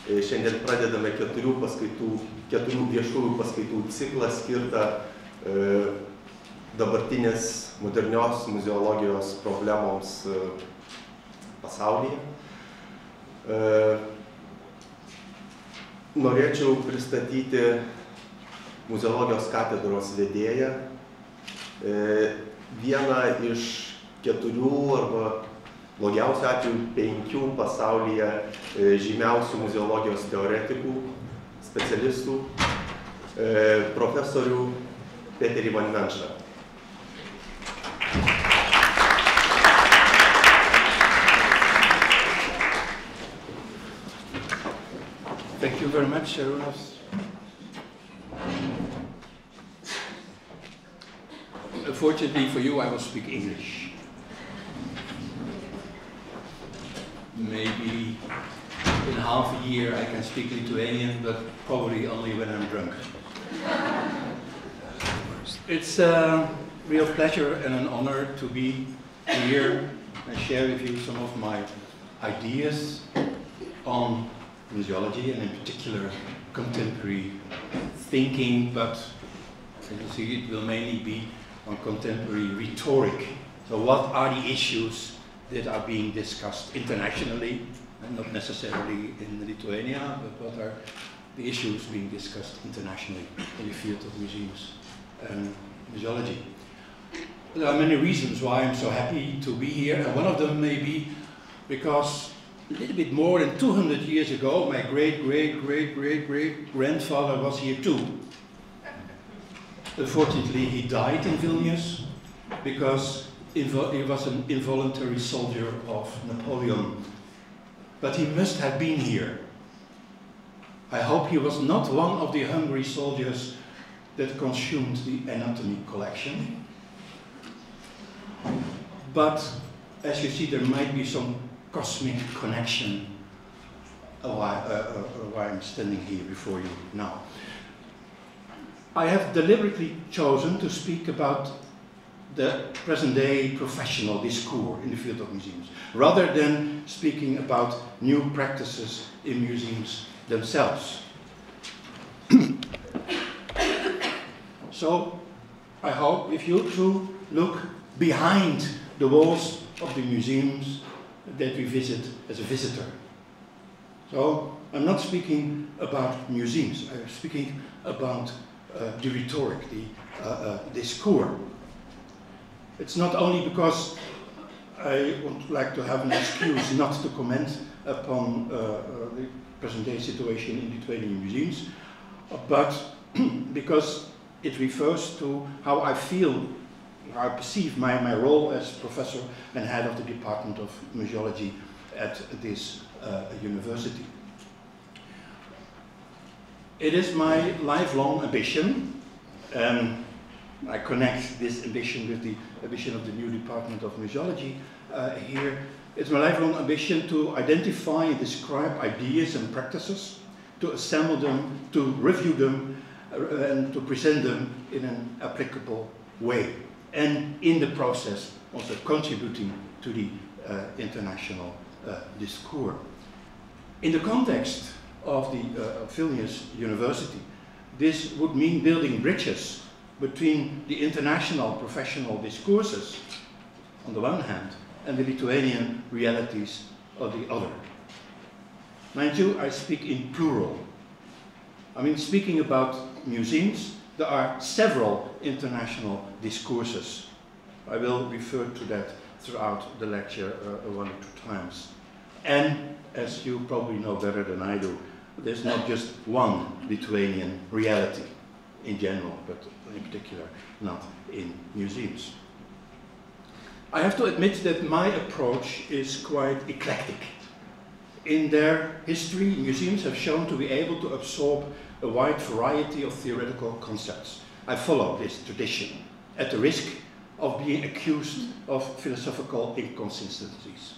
Šiandien pradedame keturių viešųjų paskaitų ciklą skirtą dabartinės modernios muzeologijos problemoms pasaulyje. Norėčiau pristatyti muzeologijos katedros vedėją, vieną iš 4 arba blogiausiu atveju 5 pasaulyje žymiausių muzeologijos teoretikų, specialistų, profesorių Pieterį van Menšą. Thank you very much, Audrius. Unfortunately for you, I will speak English. Maybe in half a year I can speak Lithuanian, but probably only when I'm drunk. It's a real pleasure and an honor to be here and share with you some of my ideas on museology, and in particular contemporary thinking, but as you see, it will mainly be on contemporary rhetoric. So what are the issues that are being discussed internationally, and not necessarily in Lithuania, but what are the issues being discussed internationally in the field of museums and museology. There are many reasons why I'm so happy to be here, and one of them may be because a little bit more than 200 years ago, my great-great-great-great-great-grandfather was here too. Unfortunately, he died in Vilnius because he was an involuntary soldier of Napoleon. But he must have been here. I hope he was not one of the hungry soldiers that consumed the anatomy collection. But as you see, there might be some cosmic connection why I'm standing here before you now. I have deliberately chosen to speak about the present-day professional discourse in the field of museums, rather than speaking about new practices in museums themselves. So, I hope if you too look behind the walls of the museums that we visit as a visitor. So, I'm not speaking about museums, I'm speaking about the rhetoric, the discourse. It's not only because I would like to have an excuse not to comment upon the present-day situation in Lithuanian museums, but because it refers to how I feel, how I perceive my role as professor and head of the Department of Museology at this university. It is my lifelong ambition, and I connect this ambition with the ambition of the new Department of Museology here. It's my lifelong ambition to identify and describe ideas and practices, to assemble them, to review them, and to present them in an applicable way. And in the process, also contributing to the international discourse. In the context of the Vilnius University, this would mean building bridges between the international professional discourses on the one hand and the Lithuanian realities on the other. Mind you, I speak in plural. I mean, speaking about museums, there are several international discourses. I will refer to that throughout the lecture 1 or 2 times. And as you probably know better than I do, there's not just one Lithuanian reality in general, but in particular not in museums. I have to admit that my approach is quite eclectic. In their history, museums have shown to be able to absorb a wide variety of theoretical concepts. I follow this tradition, at the risk of being accused of philosophical inconsistencies.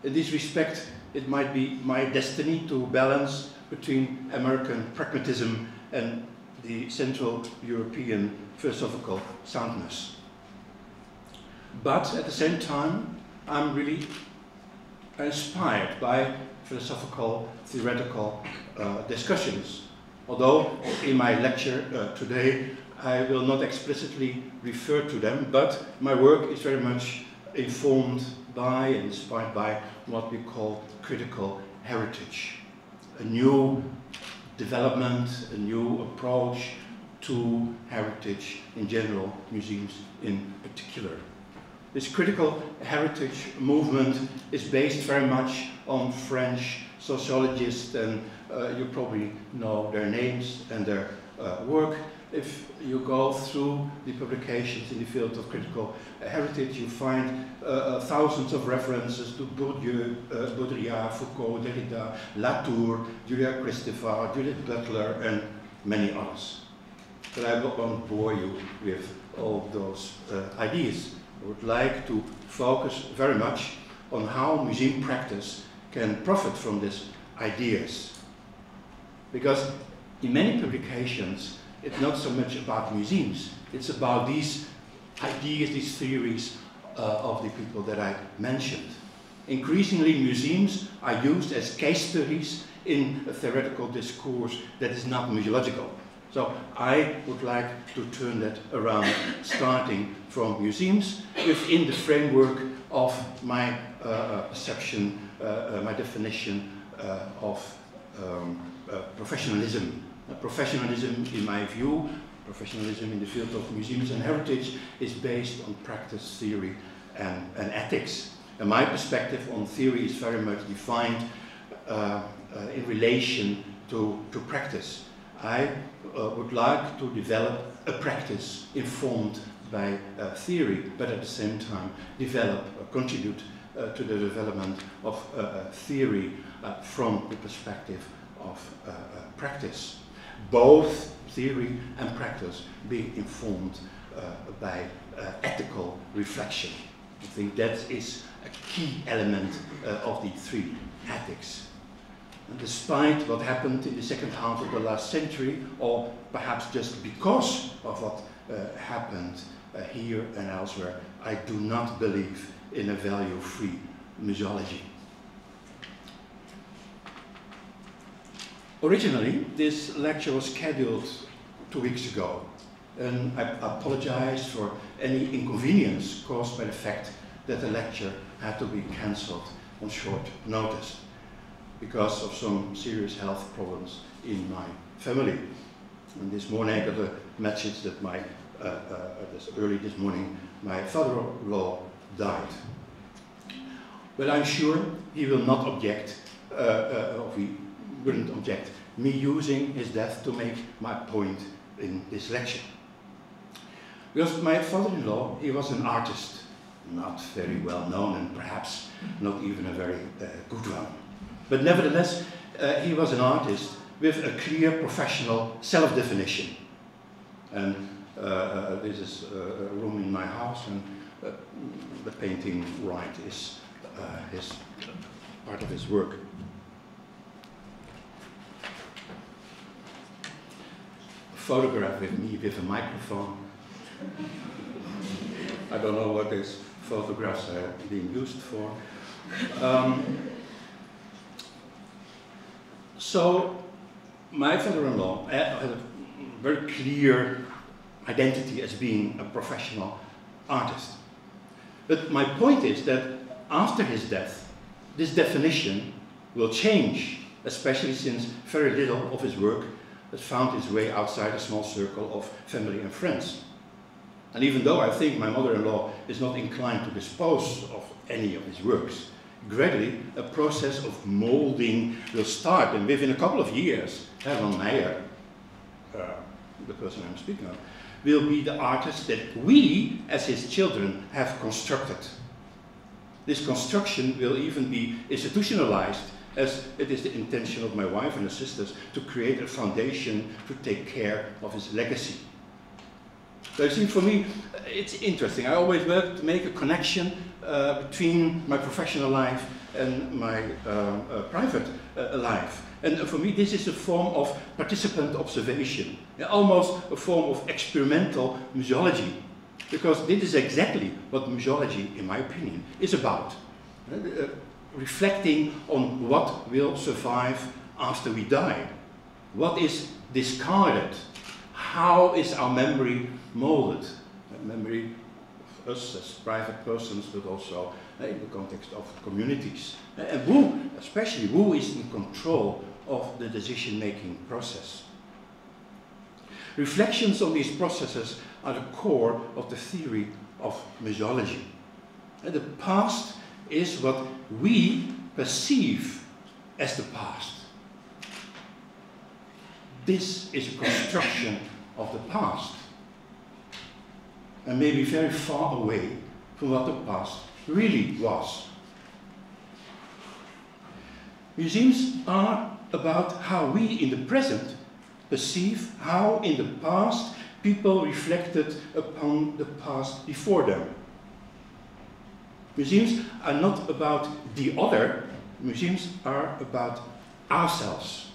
In this respect, it might be my destiny to balance between American pragmatism and the Central European philosophical soundness. But at the same time, I'm really inspired by philosophical, theoretical discussions. Although in my lecture today I will not explicitly refer to them, but my work is very much informed by and inspired by what we call critical heritage. A new development, a new approach to heritage in general, museums in particular. This critical heritage movement is based very much on French sociologists, and you probably know their names and their work. If you go through the publications in the field of critical heritage, you find thousands of references to Bourdieu, Baudrillard, Foucault, Derrida, Latour, Julia Kristeva, Judith Butler, and many others. But I won't bore you with all those ideas. I would like to focus very much on how museum practice can profit from these ideas. Because in many publications, it's not so much about museums, it's about these ideas, these theories of the people that I mentioned. Increasingly, museums are used as case studies in a theoretical discourse that is not museological. So I would like to turn that around, starting from museums within the framework of my perception, my definition of professionalism. Professionalism, in my view, professionalism in the field of museums and heritage is based on practice, theory, and ethics. And my perspective on theory is very much defined in relation to practice. I would like to develop a practice informed by theory, but at the same time develop or contribute to the development of theory from the perspective of practice. Both theory and practice being informed by ethical reflection. I think that is a key element of the three ethics. And despite what happened in the second half of the last century, or perhaps just because of what happened here and elsewhere, I do not believe in a value-free museology. Originally, this lecture was scheduled 2 weeks ago, and I apologize for any inconvenience caused by the fact that the lecture had to be cancelled on short notice because of some serious health problems in my family. And this morning I got a message that early this morning, my father-in-law died. But I'm sure he will not object, or he wouldn't object me using his death to make my point in this lecture. Because my father-in-law, he was an artist, not very well known and perhaps not even a very good one. But nevertheless, he was an artist with a clear professional self-definition. And this is a room in my house, and the painting right is part of his work. Photograph with me with a microphone. I don't know what these photographs are being used for. So my father-in-law had a very clear identity as being a professional artist. But my point is that after his death, this definition will change, especially since very little of his work has found its way outside a small circle of family and friends. And even though I think my mother-in-law is not inclined to dispose of any of his works, gradually a process of molding will start, and within a couple of years, Herman Meijer, the person I'm speaking of, will be the artist that we, as his children, have constructed. This construction will even be institutionalized, as it is the intention of my wife and her sisters to create a foundation to take care of his legacy. So you see, for me, it's interesting. I always work to make a connection between my professional life and my private life. And for me, this is a form of participant observation, almost a form of experimental museology, because this is exactly what museology, in my opinion, is about. reflecting on what will survive after we die. What is discarded? How is our memory molded? Memory of us as private persons, but also in the context of communities. And who, especially who is in control of the decision-making process? Reflections on these processes are the core of the theory of museology. And the past is what we perceive as the past. This is a construction of the past, and may be very far away from what the past really was. Museums are about how we in the present perceive how in the past people reflected upon the past before them. Museums are not about the other, museums are about ourselves.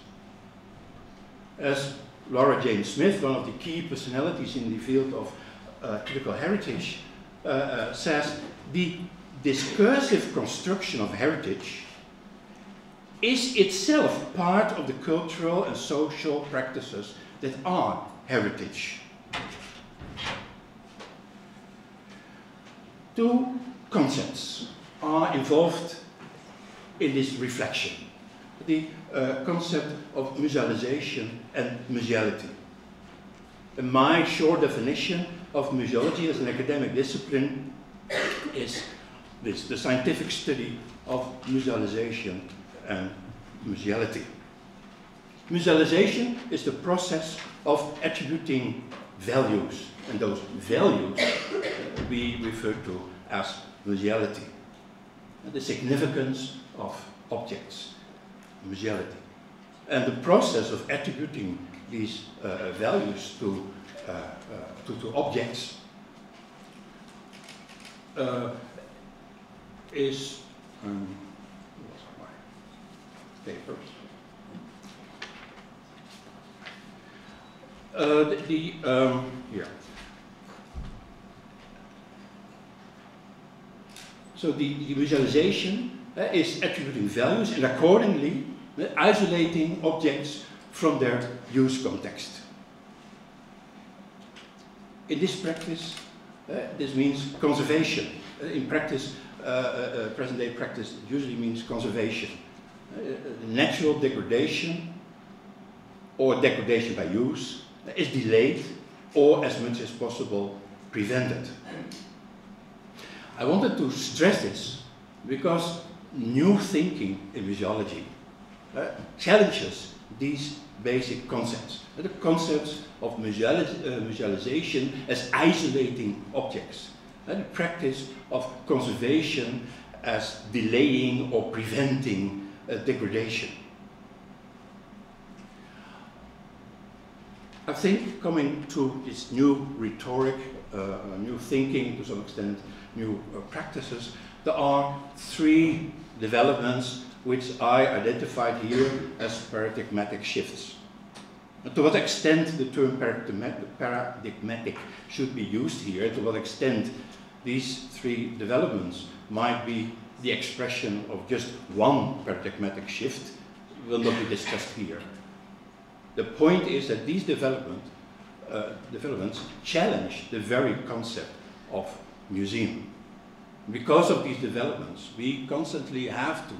As Laura Jane Smith, one of the key personalities in the field of critical heritage, says, the discursive construction of heritage is itself part of the cultural and social practices that are heritage. Two concepts are involved in this reflection. The concept of musealization and museality. And my short definition of museology as an academic discipline is this, the scientific study of musealization and museality. Musealization is the process of attributing values, and those values we refer to as museality. The significance of objects, museality. And the process of attributing these values to objects is paper. Here. So the visualization is attributing values and accordingly isolating objects from their use context. In this practice, this means conservation. In practice, present-day practice usually means conservation. Natural degradation or degradation by use is delayed or as much as possible prevented. I wanted to stress this because new thinking in museology challenges these basic concepts. The concepts of musealization as isolating objects, and the practice of conservation as delaying or preventing degradation. I think coming to this new rhetoric, new thinking, to some extent new practices, there are three developments which I identified here as paradigmatic shifts. And to what extent the term paradigmatic should be used here, to what extent these three developments might be the expression of just one paradigmatic shift will not be discussed here. The point is that these developments challenge the very concept of museum. Because of these developments, we constantly have to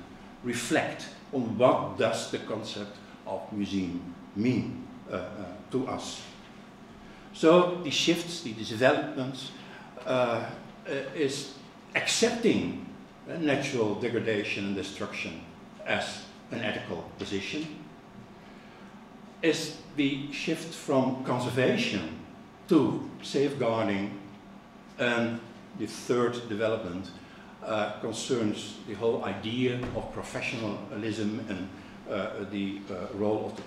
reflect on what does the concept of museum mean to us. So the shifts, the developments, is accepting natural degradation and destruction as an ethical position, is the shift from conservation to safeguarding, and the third development concerns the whole idea of professionalism and the role of the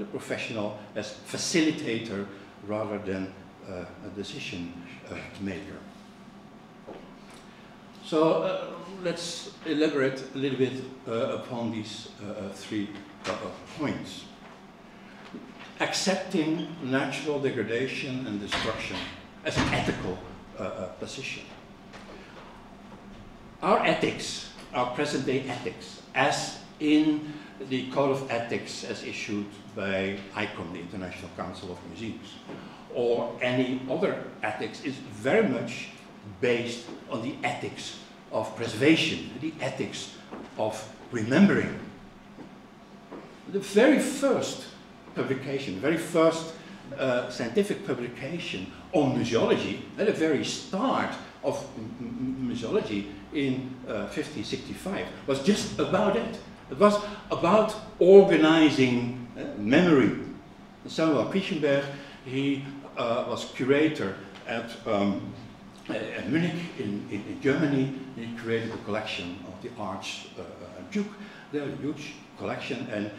professional as facilitator rather than a decision maker. So let's elaborate a little bit upon these three points. Accepting natural degradation and destruction as an ethical position. Our ethics our present-day ethics, as in the Code of Ethics as issued by ICOM, the International Council of Museums, or any other ethics, is very much based on the ethics of preservation, the ethics of remembering. The very first publication, the very first scientific publication on museology, at the very start of museology in 1565, was just about it. It was about organizing memory. Samuel Piechenberg, he was curator at Munich in Germany. He created a collection of the Archduke, the huge collection, and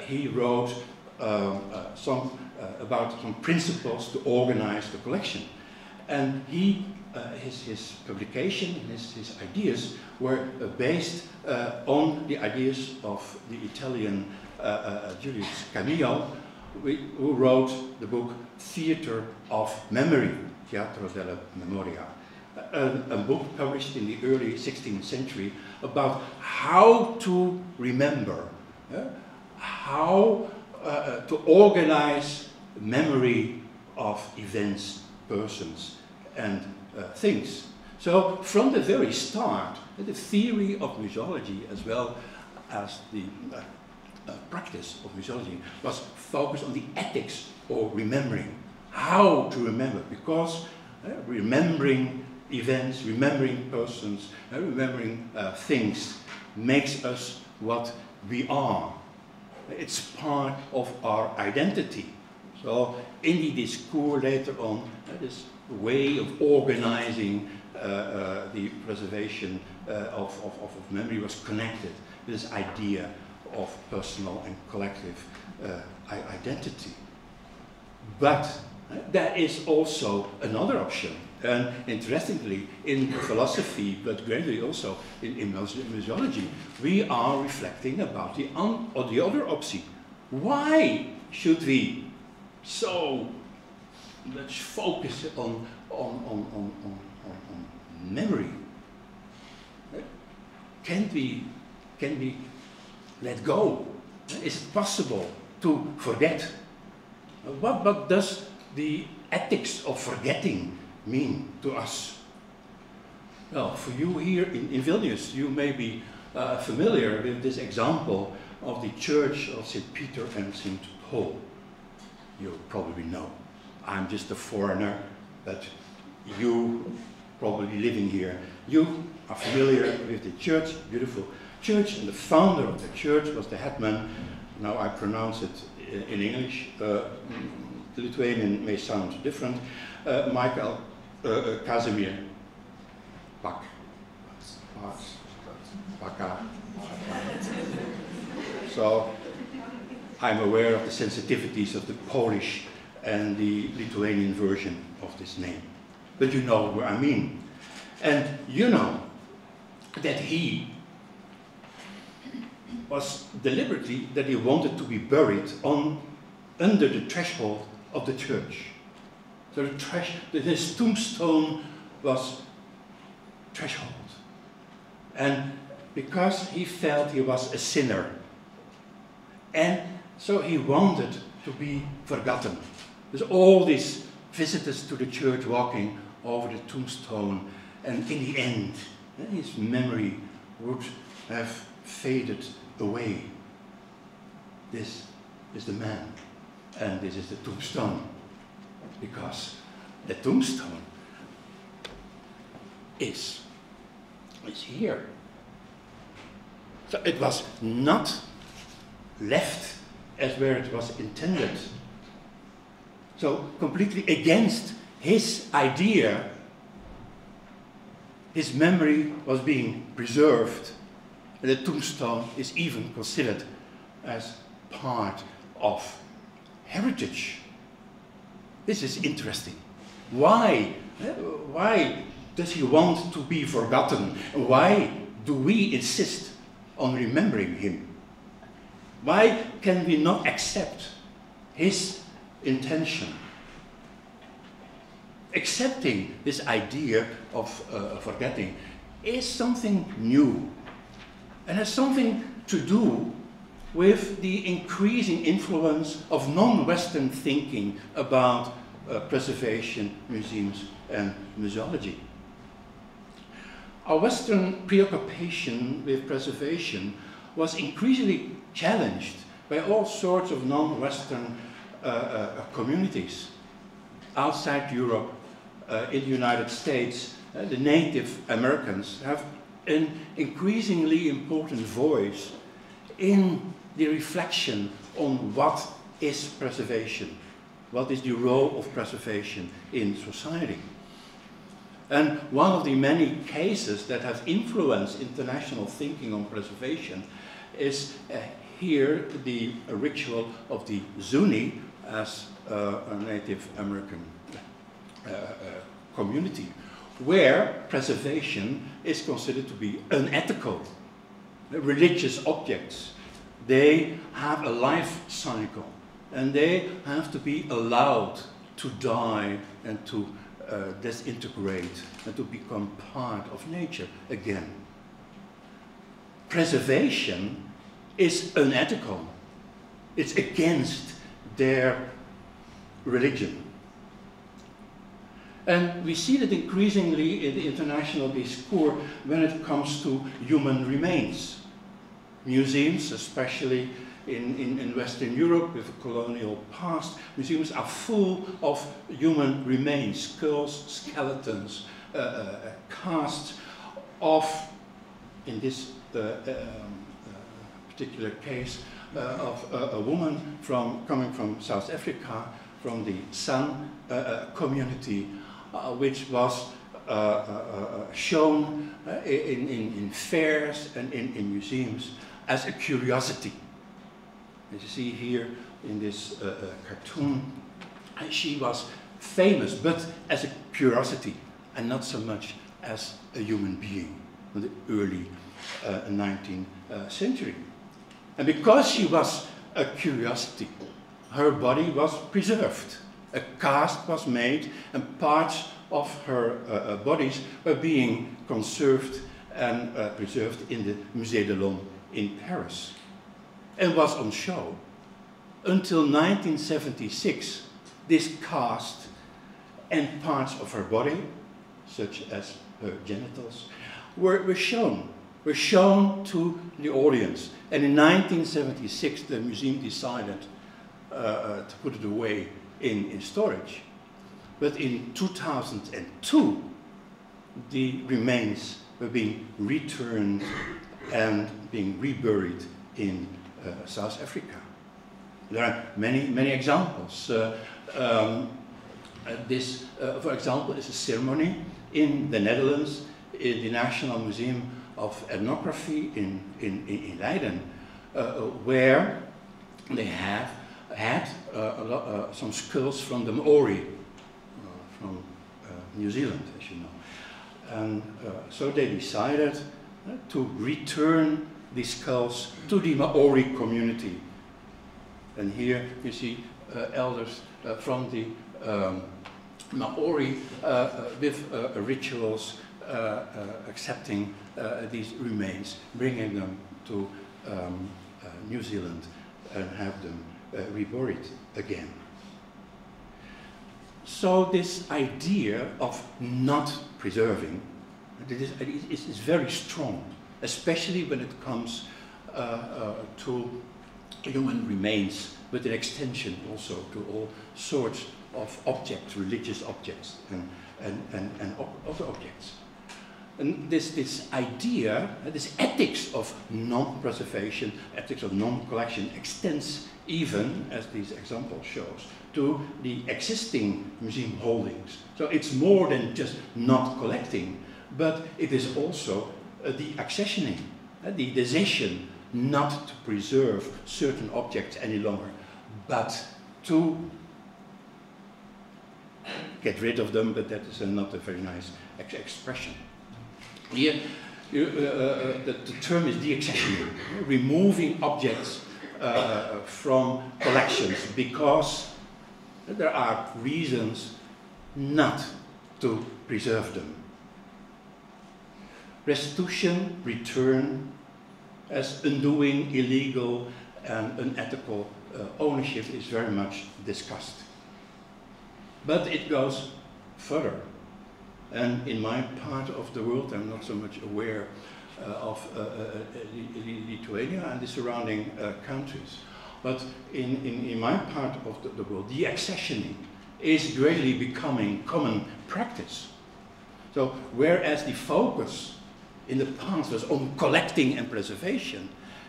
he wrote about some principles to organize the collection. And he, his publication, his ideas were based on the ideas of the Italian Julius Camillo, who wrote the book Theater of Memory, Teatro della Memoria, a book published in the early 16th century about how to remember, how to organize memory of events, persons, and things. So from the very start, the theory of museology as well as the practice of museology was focused on the ethics of remembering, how to remember, because remembering events, remembering persons, remembering things makes us what we are. It's part of our identity. So in the discourse later on, this way of organizing the preservation of memory was connected with this idea of personal and collective identity. But there is also another option. And interestingly, in philosophy, but greatly also in museology, we are reflecting about the other option. Why should we so much focus on memory? Can we let go? Is it possible to forget? What does the ethics of forgetting mean to us? Well, for you here in Vilnius, you may be familiar with this example of the church of St. Peter and St. Paul. You probably know. I'm just a foreigner, but you probably living here. You are familiar with the church, beautiful church, and the founder of the church was the headman. Now I pronounce it in English. The Lithuanian may sound different. Michael Casimir Paka. So I'm aware of the sensitivities of the Polish and the Lithuanian version of this name. But you know what I mean. And you know that he was deliberately that he wanted to be buried under the threshold of the church. So his tombstone was threshold. And because he felt he was a sinner, and so he wanted to be forgotten. There's all these visitors to the church walking over the tombstone, and in the end, his memory would have faded away. This is the man, and this is the tombstone, because the tombstone is here. So it was not left as where it was intended. So completely against his idea, his memory was being preserved. And the tombstone is even considered as part of heritage. This is interesting. Why? Why does he want to be forgotten? Why do we insist on remembering him? Why can we not accept his intention? Accepting this idea of forgetting is something new. and has something to do with the increasing influence of non-Western thinking about preservation, museums, and museology. Our Western preoccupation with preservation was increasingly challenged by all sorts of non-Western communities outside Europe, in the United States. The Native Americans have an increasingly important voice in the reflection on what is preservation, what is the role of preservation in society. And one of the many cases that have influenced international thinking on preservation is here the ritual of the Zuni as a Native American community, where preservation is considered to be unethical. Religious objects, they have a life cycle, and they have to be allowed to die and to disintegrate and to become part of nature again. Preservation is unethical. It's against their religion. And we see that increasingly in the international discourse when it comes to human remains. Museums, especially in Western Europe with a colonial past, museums are full of human remains, skulls, skeletons, casts of, in this particular case, of a woman coming from South Africa, from the San community, which was shown in fairs and in museums as a curiosity. As you see here in this cartoon, she was famous, but as a curiosity, and not so much as a human being in the early 19th century. And because she was a curiosity, her body was preserved. A cast was made, and parts of her bodies were being conserved and preserved in the Musée de l'Homme in Paris, and was on show. Until 1976, this cast and parts of her body, such as her genitals, were shown to the audience. And in 1976, the museum decided to put it away in storage. But in 2002, the remains were being returned and being reburied in South Africa. There are many examples. This, for example, is a ceremony in the Netherlands, in the National Museum of Ethnography in Leiden, where they have had some skulls from the Maori, from New Zealand, as you know. And so they decided to return these skulls to the Maori community. And here you see elders from the Maori with rituals accepting these remains, bringing them to New Zealand and have them reburied again. So this idea of not preserving is very strong, especially when it comes to human remains, with an extension also to all sorts of objects, religious objects and other objects. And this idea, this ethics of non-preservation, ethics of non-collection, extends even, as this example shows, to the existing museum holdings. So it's more than just not collecting, but it is also the accessioning, the decision not to preserve certain objects any longer, but to get rid of them, but that is not a very nice expression. Here, the term is deaccessioning, removing objects from collections because there are reasons not to preserve them. Restitution, return, as undoing illegal and unethical ownership is very much discussed. But it goes further. And in my part of the world, I'm not so much aware of Lithuania and the surrounding countries. But in my part of the world, the accessioning is gradually becoming common practice. So whereas the focus in the past was on collecting and preservation,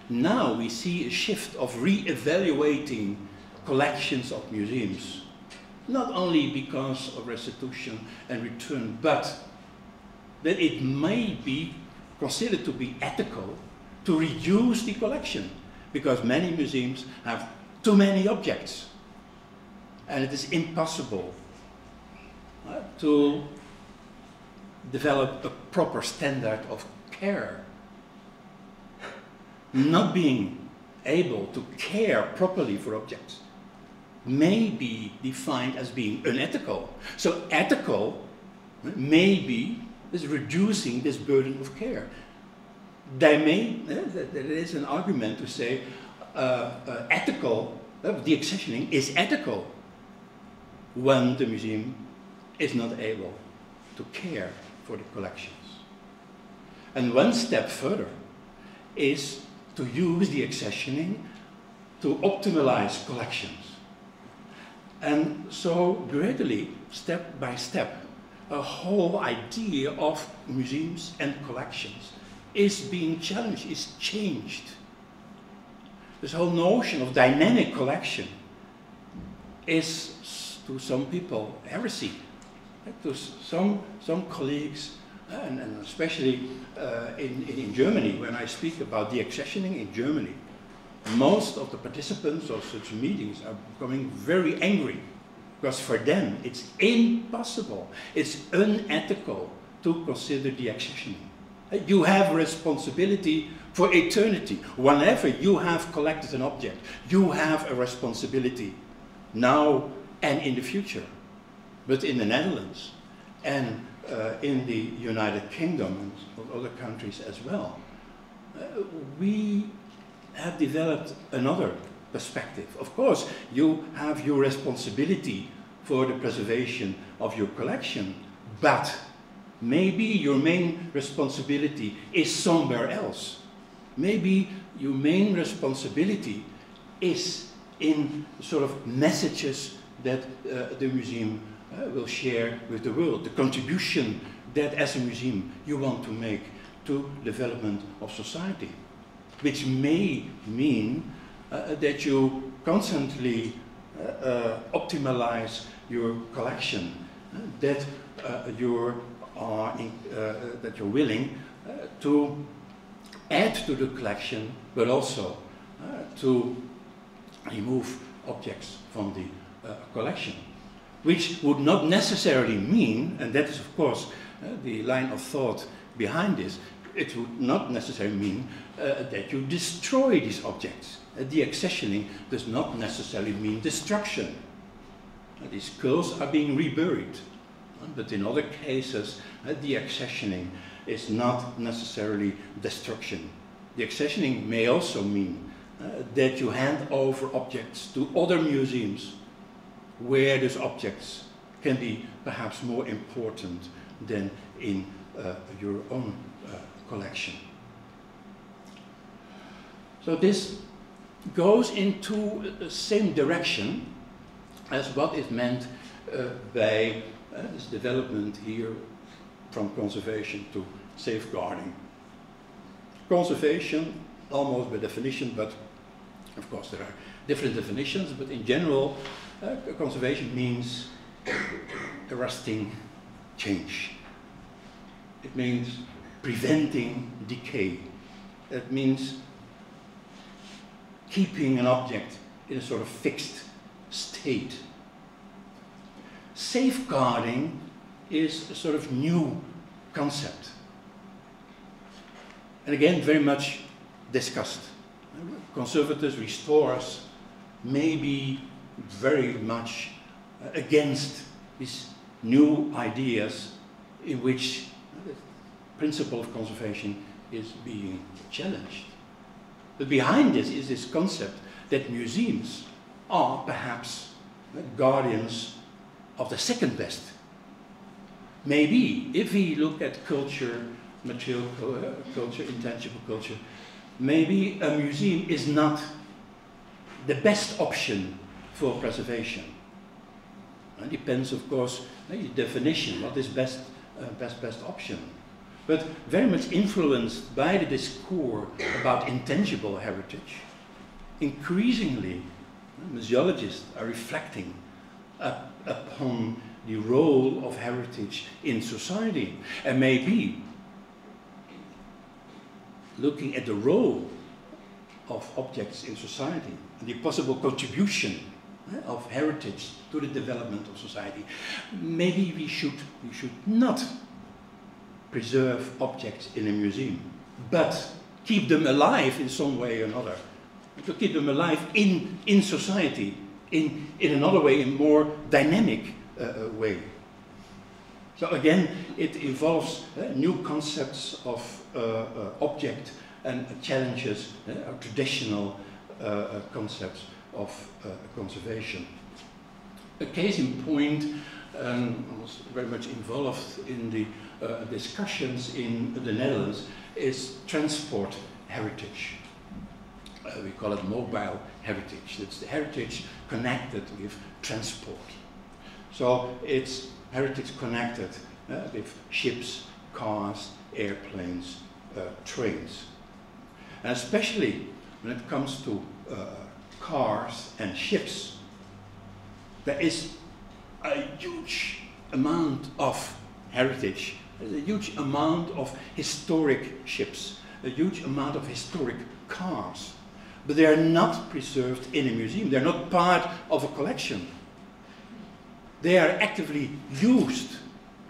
now we see a shift of re-evaluating collections of museums. Not only because of restitution and return, but that it may be considered to be ethical to reduce the collection, because many museums have too many objects. And it is impossible to develop a proper standard of care. Not being able to care properly for objects may be defined as being unethical. So ethical may be is reducing this burden of care. There is an argument to say ethical, the accessioning is ethical when the museum is not able to care for the collections. And one step further is to use the accessioning to optimize collections. And so gradually, step by step, a whole idea of museums and collections is being challenged, is changed. This whole notion of dynamic collection is, to some people, heresy. To some colleagues, and especially in Germany, when I speak about the accessioning in Germany, most of the participants of such meetings are becoming very angry, because for them it's impossible, it's unethical to consider the accessioning. You have responsibility for eternity. Whenever you have collected an object, you have a responsibility now and in the future. But in the Netherlands and in the United Kingdom and other countries as well, we have developed another perspective. Of course, you have your responsibility for the preservation of your collection, but maybe your main responsibility is somewhere else. Maybe your main responsibility is in sort of messages that the museum will share with the world, the contribution that as a museum you want to make to development of society, which may mean that you constantly optimize your collection, that you're willing to add to the collection, but also to remove objects from the collection, which would not necessarily mean, and that is of course the line of thought behind this, it would not necessarily mean that you destroy these objects. The accessioning does not necessarily mean destruction. These skulls are being reburied, but in other cases the accessioning is not necessarily destruction. The accessioning may also mean that you hand over objects to other museums where those objects can be perhaps more important than in your own collection. So this goes into the same direction as what is meant by this development here from conservation to safeguarding. Conservation, almost by definition, but of course there are different definitions, but in general, conservation means arresting change. It means preventing decay. It means keeping an object in a sort of fixed state. Safeguarding is a sort of new concept. And again, very much discussed. Conservators, restorers may be very much against these new ideas in which the principle of conservation is being challenged. But behind this is this concept that museums are perhaps guardians of the second best. Maybe, if we look at culture, material culture, intangible culture, maybe a museum is not the best option for preservation. It depends, of course, on the definition, what is best option. But very much influenced by the discourse about intangible heritage. Increasingly, museologists are reflecting upon the role of heritage in society, and maybe looking at the role of objects in society and the possible contribution of heritage to the development of society. Maybe we should not preserve objects in a museum, but keep them alive in some way or another. To keep them alive in society, in another way, in more dynamic way. So again, it involves new concepts of object and challenges traditional concepts of conservation. A case in point, I was very much involved in the discussions in the Netherlands, is transport heritage. We call it mobile heritage. It's the heritage connected with transport. So it's heritage connected with ships, cars, airplanes, trains. And especially when it comes to cars and ships, there is a huge amount of heritage. There's a huge amount of historic ships, a huge amount of historic cars. But they are not preserved in a museum. They're not part of a collection. They are actively used.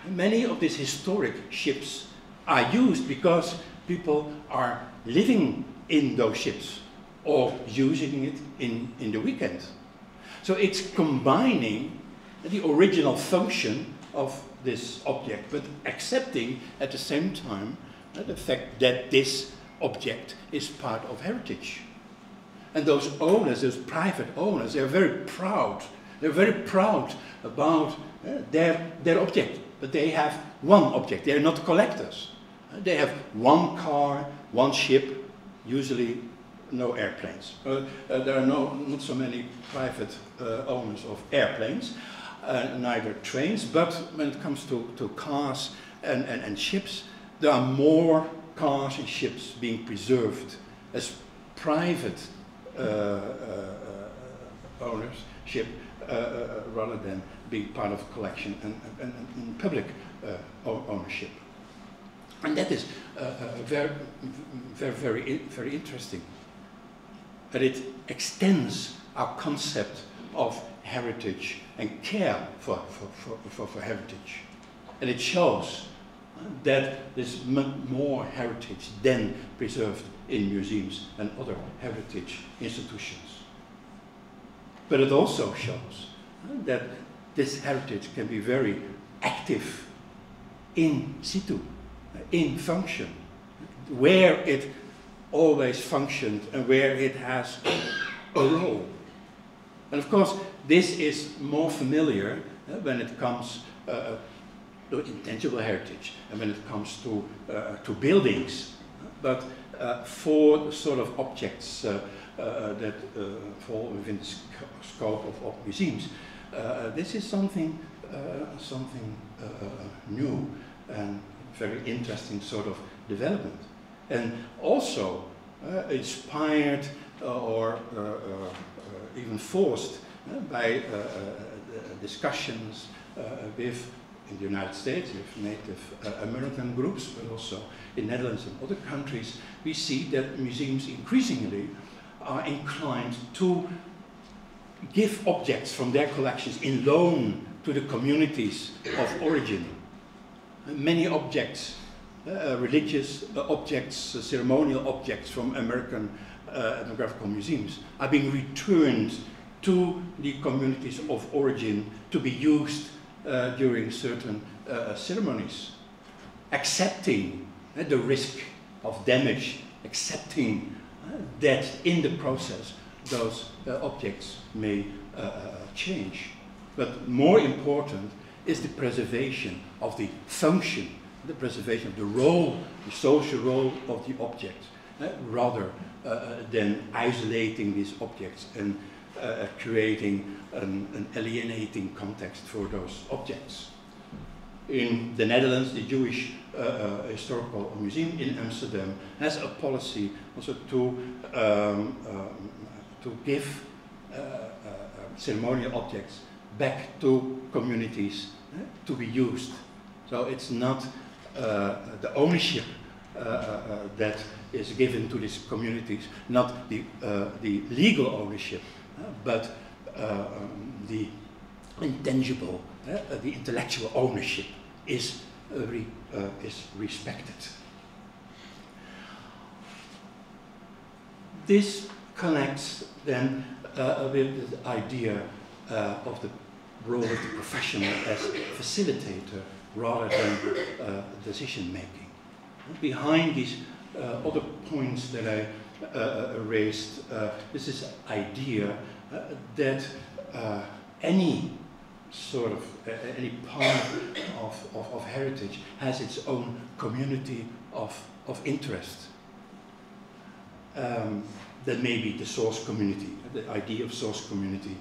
Many of these historic ships are used because people are living in those ships or using it in the weekend. So it's combining the original function of this object, but accepting at the same time the fact that this object is part of heritage. And those owners, those private owners, they're very proud. They're very proud about their object, but they have one object. They're not collectors. They have one car, one ship, usually no airplanes. There are not so many private owners of airplanes, neither trains, but when it comes to cars and ships, there are more cars and ships being preserved as private ownership rather than being part of a collection and public ownership. And that is very interesting. That it extends our concept of heritage and care for heritage. And it shows that there's more heritage than preserved in museums and other heritage institutions. But it also shows that this heritage can be very active in situ, in function, where it always functioned and where it has a role. And of course, this is more familiar when it comes to intangible heritage and when it comes to buildings. But for the sort of objects that fall within the scope of museums, this is something new and very interesting sort of development. And also inspired or even forced by discussions with, in the United States, with Native American groups, but also in Netherlands and other countries, we see that museums increasingly are inclined to give objects from their collections in loan to the communities of origin. Many objects, religious objects, ceremonial objects from American ethnographical museums are being returned to the communities of origin to be used during certain ceremonies, accepting the risk of damage, accepting that in the process those objects may change. But more important is the preservation of the function, the preservation of the role, the social role of the object, rather than isolating these objects and creating an alienating context for those objects. In the Netherlands, the Jewish Historical Museum in Amsterdam has a policy also to give ceremonial objects back to communities to be used. So it's not the ownership that is given to these communities, not the legal ownership, but the intangible, the intellectual ownership is respected. This connects then with the idea of the role of the professional as facilitator rather than decision making. Behind these other points that I raised is this idea that any sort of any part of heritage has its own community of interest. That may be the source community. The idea of source community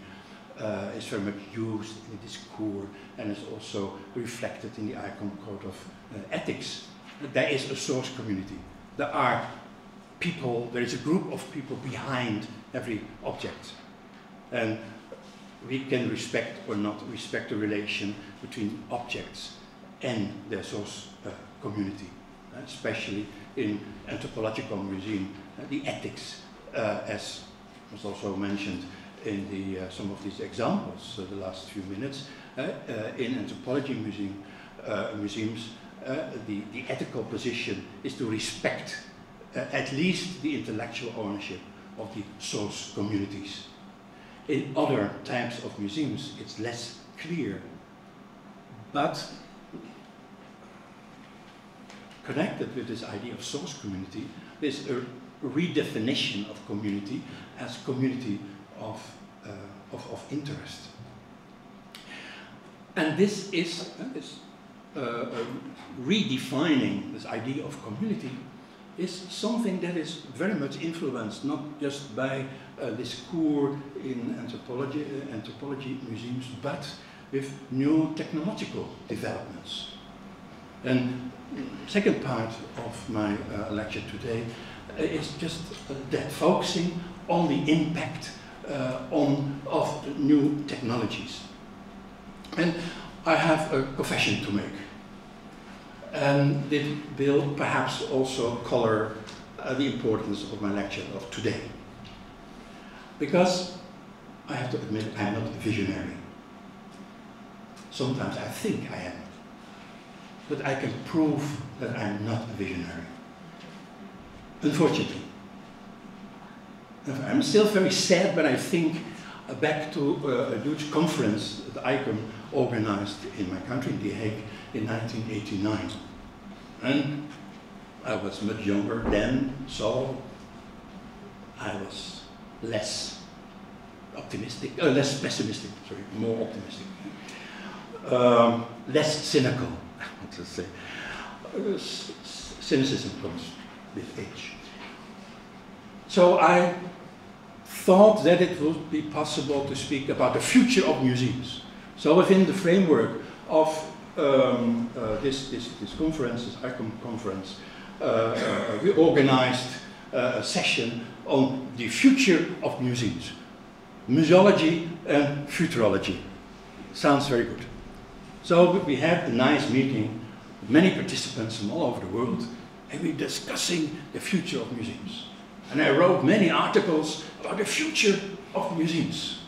is very much used in the discourse and is also reflected in the Icon Code of Ethics. There is a source community. There are people, there is a group of people behind every object. And we can respect or not respect the relation between objects and their source community, especially in anthropological museum, the ethics, as was also mentioned in the, some of these examples the last few minutes, in anthropology museums, the ethical position is to respect at least the intellectual ownership of the source communities. In other types of museums, it's less clear, but connected with this idea of source community, there's a redefinition of community as community of interest. And this is redefining this idea of community is something that is very much influenced not just by this core in anthropology museums, but with new technological developments. And second part of my lecture today is just that, focusing on the impact of new technologies. And I have a confession to make. And it will perhaps also color the importance of my lecture of today. Because I have to admit I'm not a visionary. Sometimes I think I am. But I can prove that I'm not a visionary. Unfortunately. I'm still very sad when I think back to a huge conference that ICOM organized in my country, in The Hague, in 1989. And I was much younger then, so I was less optimistic, less pessimistic, sorry, more optimistic. Less cynical, I want to say. Cynicism comes with age. So I thought that it would be possible to speak about the future of museums. So within the framework of this conference, this ICOM conference, we organized a session on the future of museums. Museology and Futurology. Sounds very good. So we had a nice meeting with many participants from all over the world, and we were discussing the future of museums. And I wrote many articles about the future of museums.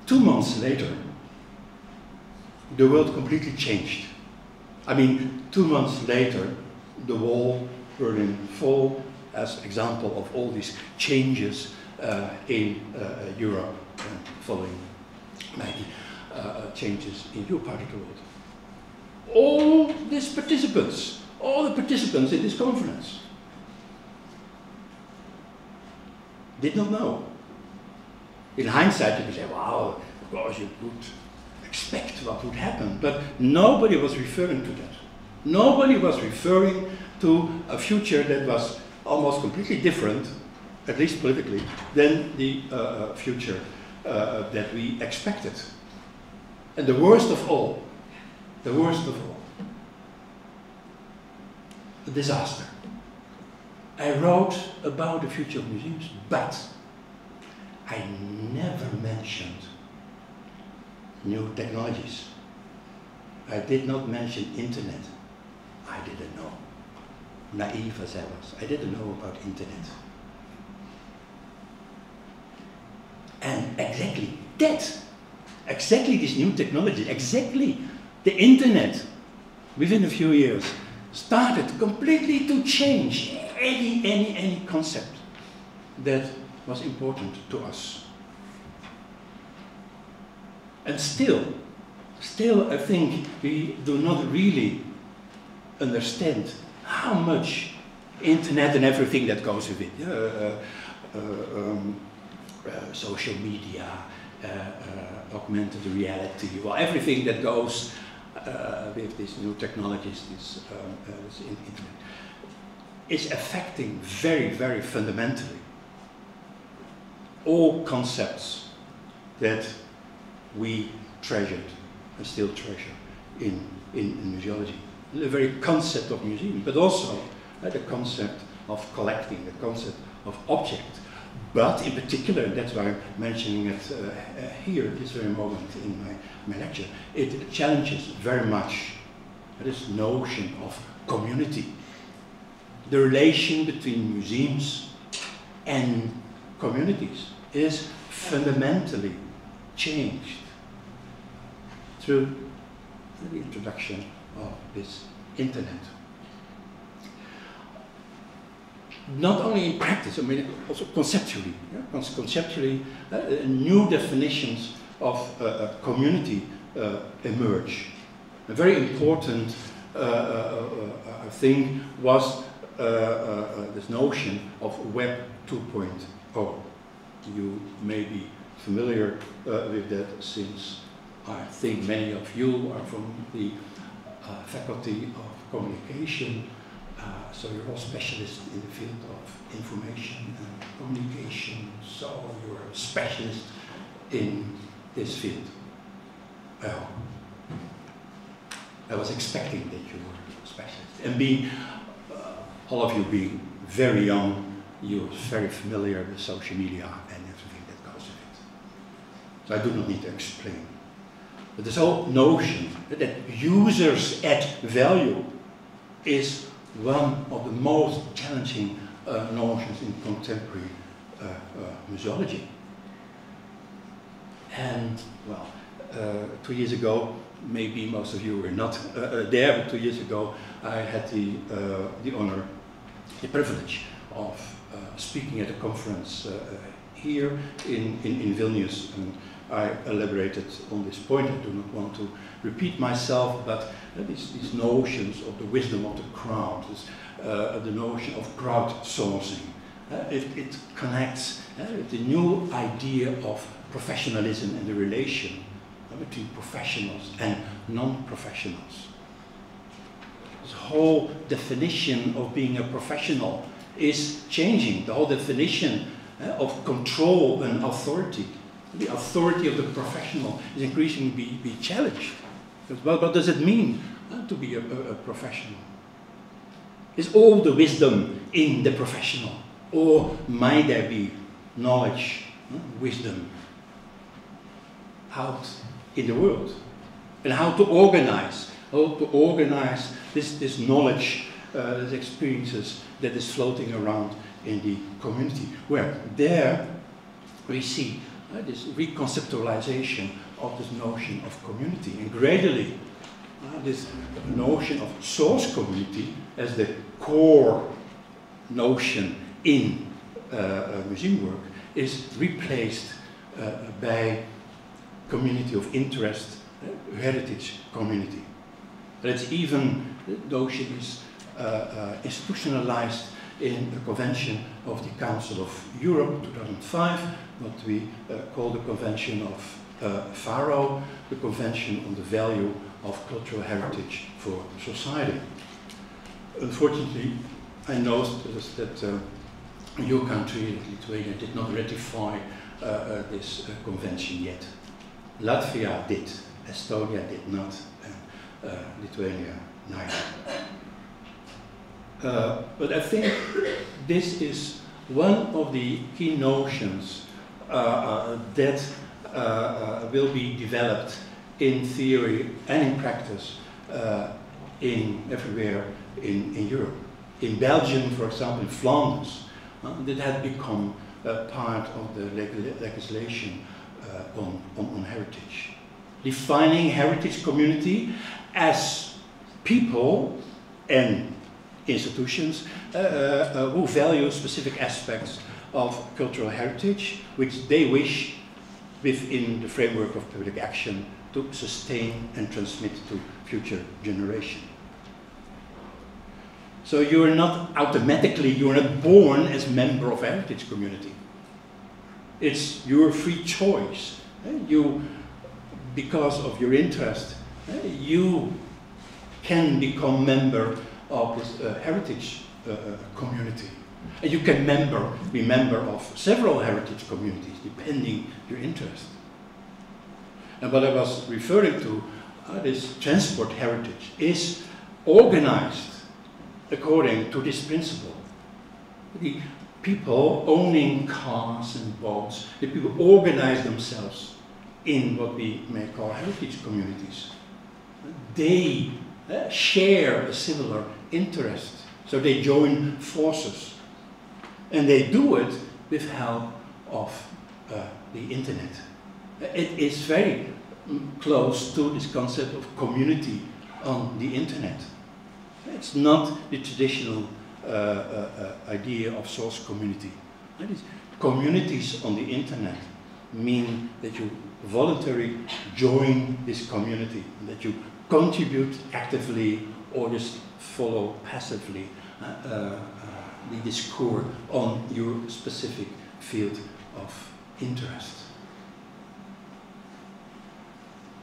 2 months later, the world completely changed. I mean, 2 months later, the wall Berlin fall as example of all these changes in Europe, following many changes in your part of the world. All these participants all the participants in this conference did not know. In hindsight, you could say, wow, of course you could expect what would happen, but nobody was referring to that. Nobody was referring to a future that was almost completely different, at least politically, than the future that we expected. And the worst of all, a disaster. I wrote about the future of museums, but I never mentioned new technologies. I did not mention internet. I didn't know. Naive as I was, I didn't know about internet. And exactly that, exactly this new technology, exactly the internet, within a few years, started completely to change any concept that was important to us. And still I think we do not really understand how much internet and everything that goes with it, social media, augmented reality, well, everything that goes with these new technologies, this internet, is affecting very, very fundamentally all concepts that we treasured and still treasure in museology. The very concept of museum, but also the concept of collecting, the concept of object. But in particular, and that's why I'm mentioning it here at this very moment in my lecture, it challenges very much this notion of community. The relation between museums and communities is fundamentally changed through the introduction of this internet. Not only in practice, I mean also conceptually. Yeah? Conceptually, new definitions of community emerge. A very important thing was this notion of Web 2.0. You may be familiar with that, since I think many of you are from the faculty of communication, so you're all specialists in the field of information and communication, so you're a specialist in this field. Well, I was expecting that you were a specialist, and being all of you being very young, you're very familiar with social media and everything that goes with it. So I do not need to explain. But this whole notion that users add value is one of the most challenging notions in contemporary museology. And well, 2 years ago, maybe most of you were not there, but 2 years ago I had the honor, the privilege of speaking at a conference here in Vilnius. And I elaborated on this point. I do not want to repeat myself, but these notions of the wisdom of the crowd, the notion of crowdsourcing, it connects the new idea of professionalism and the relation between professionals and non-professionals. This whole definition of being a professional is changing. The whole definition of control and authority. The authority of the professional is increasingly be challenged. Well, what does it mean to be a professional? Is all the wisdom in the professional? Or might there be knowledge, wisdom out in the world? And how to organize this knowledge, these experiences that is floating around in the community, where there we see this reconceptualization of this notion of community, and gradually this notion of source community as the core notion in museum work is replaced by community of interest, heritage community. And it's even, the notion is institutionalized in the Convention of the Council of Europe, 2005, what we call the Convention of Faro, the Convention on the Value of Cultural Heritage for Society. Unfortunately, I noticed that your country, Lithuania, did not ratify this convention yet. Latvia did, Estonia did not, and Lithuania neither. But I think this is one of the key notions that will be developed in theory and in practice everywhere in Europe. In Belgium, for example, in Flanders, that had become part of the legislation on heritage. Defining heritage community as people and institutions who value specific aspects of cultural heritage, which they wish, within the framework of public action, to sustain and transmit to future generations. So you are not automatically, you are not born as a member of a heritage community. It's your free choice. You, because of your interest, you can become member of this heritage community. And you can be member of several heritage communities, depending your interest. And what I was referring to, this transport heritage, is organized according to this principle. The people owning cars and boats, the people organize themselves in what we may call heritage communities. They share a similar interest, so they join forces. And they do it with help of the internet. It is very close to this concept of community on the internet. It's not the traditional idea of source community. Communities on the internet mean that you voluntarily join this community, that you contribute actively or just follow passively the discourse on your specific field of interest.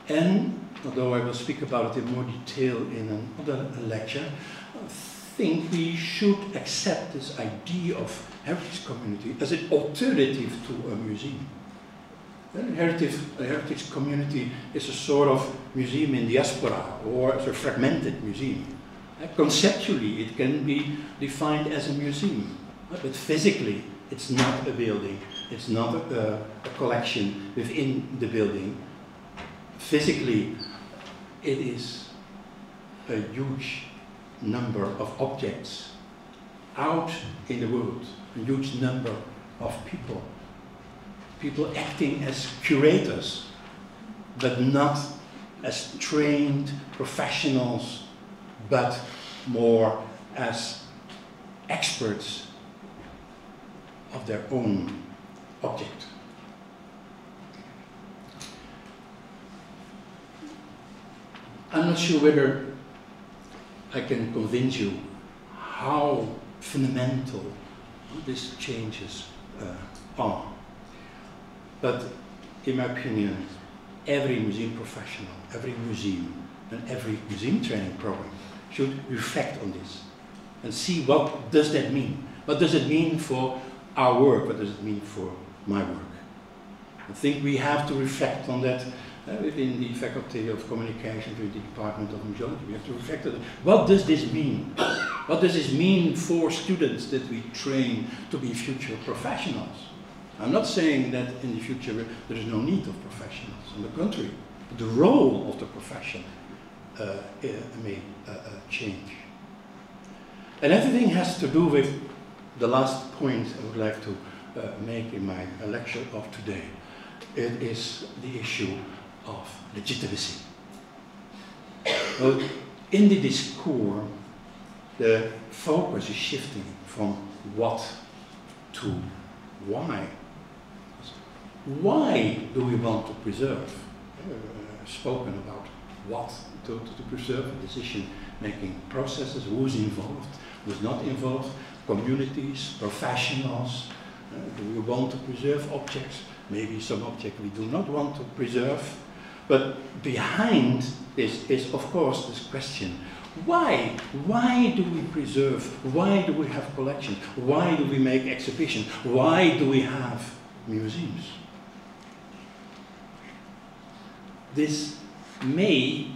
And although I will speak about it in more detail in another lecture, I think we should accept this idea of heritage community as an alternative to a museum. A heritage community is a sort of museum in diaspora, or as a fragmented museum. Conceptually, it can be defined as a museum, but physically, it's not a building. It's not a collection within the building. Physically, it is a huge number of objects out in the world, a huge number of people. People acting as curators, but not as trained professionals, but more as experts of their own object. I'm not sure whether I can convince you how fundamental these changes are. But in my opinion, every museum professional, every museum, and every museum training program should reflect on this and see what does that mean. What does it mean for our work? What does it mean for my work? I think we have to reflect on that within the Faculty of Communication, within the Department of Museology. We have to reflect on that. What does this mean? What does this mean for students that we train to be future professionals? I'm not saying that in the future there is no need of professionals. On the contrary, the role of the profession may change. And everything has to do with the last point I would like to make in my lecture of today. It is the issue of legitimacy. Well, in the discourse, the focus is shifting from what to why. Why do we want to preserve? Spoken about what to preserve, a decision making processes, who's involved, who's not involved, communities, professionals. Do we want to preserve objects? Maybe some object we do not want to preserve. But behind this is, of course, this question. Why? Why do we preserve? Why do we have collections? Why do we make exhibitions? Why do we have museums? This may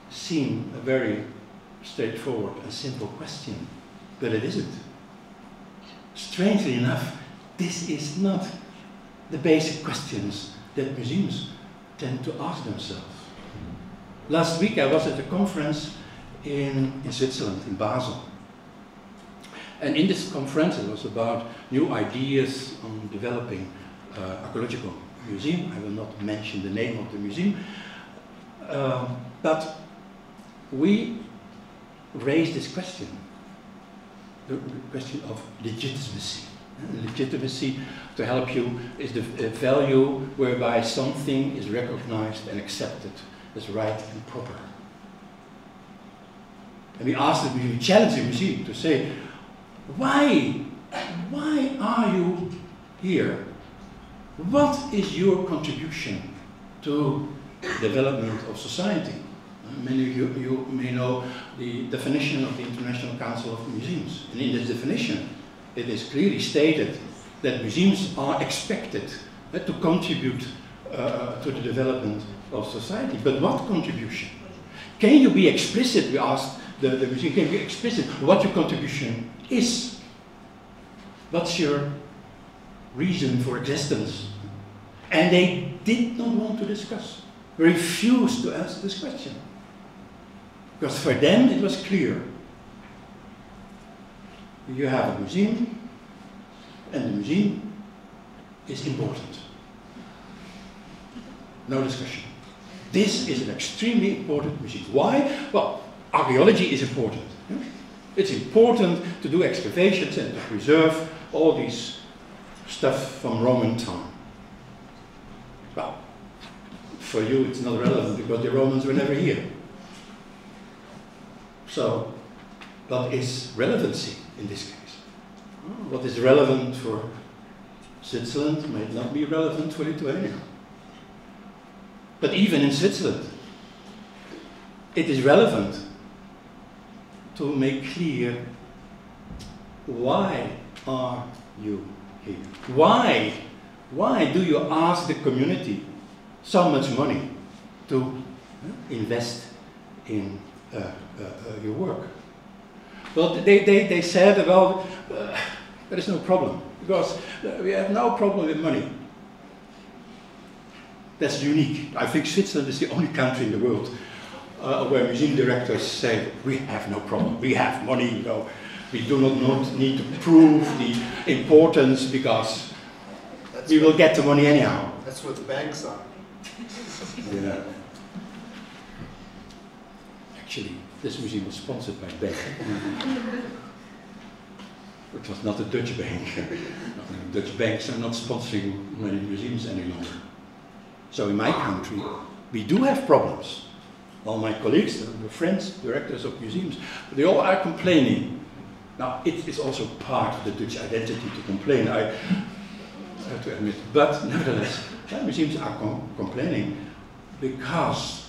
seem a very straightforward and simple question, but it isn't. Strangely enough, this is not the basic questions that museums tend to ask themselves. Last week I was at a conference in Switzerland, in Basel. And in this conference it was about new ideas on developing archaeological museum. I will not mention the name of the museum. But we raised this question, the question of legitimacy. Legitimacy, to help you, is the value whereby something is recognized and accepted as right and proper. And we asked the museum, we challenged the museum to say, why are you here? What is your contribution to development of society? Many of you may know the definition of the International Council of Museums. And in this definition, it is clearly stated that museums are expected to contribute to the development of society. But what contribution? Can you be explicit, we asked the museum, can you be explicit what your contribution is? What's your reason for existence? And they did not want to discuss, refused to answer this question. Because for them it was clear. You have a museum, and the museum is important. No discussion. This is an extremely important museum. Why? Well, archaeology is important. It's important to do excavations and to preserve all these stuff from Roman time. Well, for you it's not relevant because the Romans were never here. So, what is relevancy in this case? What is relevant for Switzerland might not be relevant for Lithuania. But even in Switzerland, it is relevant to make clear, why are you here? Why do you ask the community so much money to invest in your work? Well, they said, well, there is no problem, because we have no problem with money. That's unique. I think Switzerland is the only country in the world where museum directors say, we have no problem, we have money, we do not need to prove the importance because we will get the money anyhow. That's what the banks are. Yeah. Actually, this museum was sponsored by a bank. It was not a Dutch bank. Dutch banks are not sponsoring many museums any longer. So in my country, we do have problems. All my colleagues, the friends, directors of museums, they all are complaining. Now, it is also part of the Dutch identity to complain, I have to admit. But nevertheless, museums are complaining because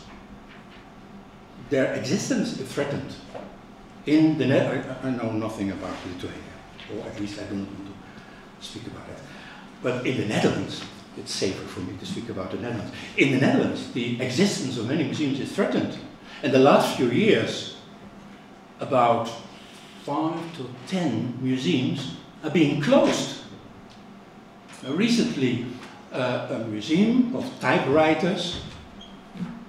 their existence is threatened. In the I know nothing about Lithuania, or at least I don't want to speak about it. But in the Netherlands, it's safer for me to speak about the Netherlands. In the Netherlands, the existence of many museums is threatened. In the last few years, about 5 to 10 museums are being closed. Recently, a museum of typewriters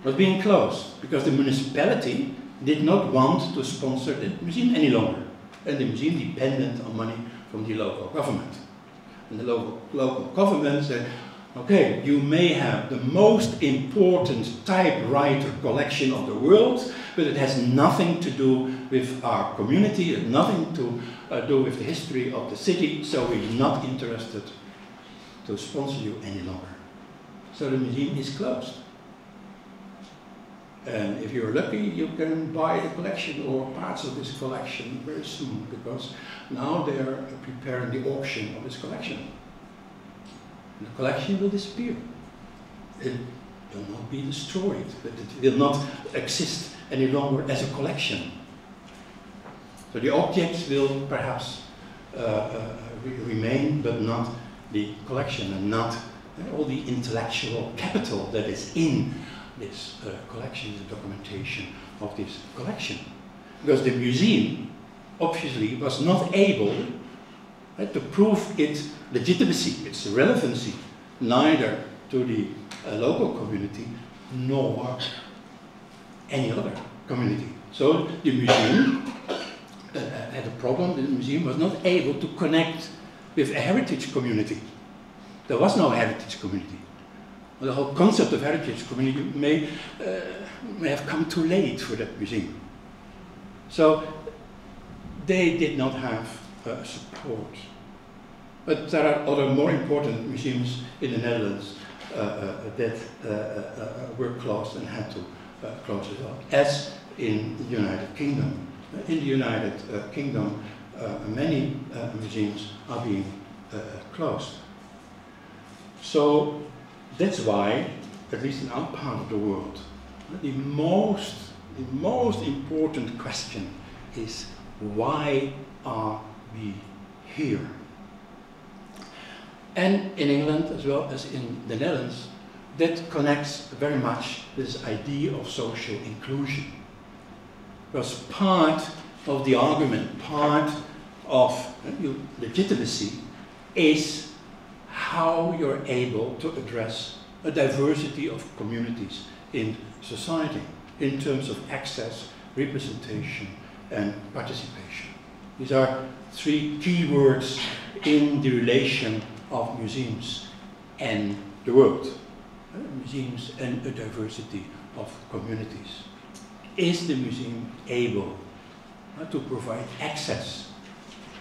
was being closed because the municipality did not want to sponsor the museum any longer. And the museum depended on money from the local government. And the local government said, okay, you may have the most important typewriter collection of the world, but it has nothing to do with our community, and nothing to do with the history of the city, so we're not interested to sponsor you any longer. So the museum is closed. And if you're lucky, you can buy the collection or parts of this collection very soon, because now they are preparing the auction of this collection. And the collection will disappear. It will not be destroyed, but it will not exist any longer as a collection. So the objects will perhaps remain, but not the collection, and not all the intellectual capital that is in this collection, the documentation of this collection. Because the museum obviously was not able to prove its legitimacy, its relevancy, neither to the local community nor any other community. So the museum had a problem. The museum was not able to connect with a heritage community. There was no heritage community. The whole concept of heritage community may have come too late for that museum. So they did not have support. But there are other more important museums in the Netherlands that were closed and had to close as well, as in the United Kingdom. In the United Kingdom, many museums are being closed. So that's why, at least in our part of the world, the most important question is, why are we here? And in England, as well as in the Netherlands, that connects very much this idea of social inclusion. Because part of the argument, part of legitimacy is how you're able to address a diversity of communities in society in terms of access, representation, and participation. These are three key words in the relation of museums and the world. Museums and a diversity of communities. Is the museum able to provide access,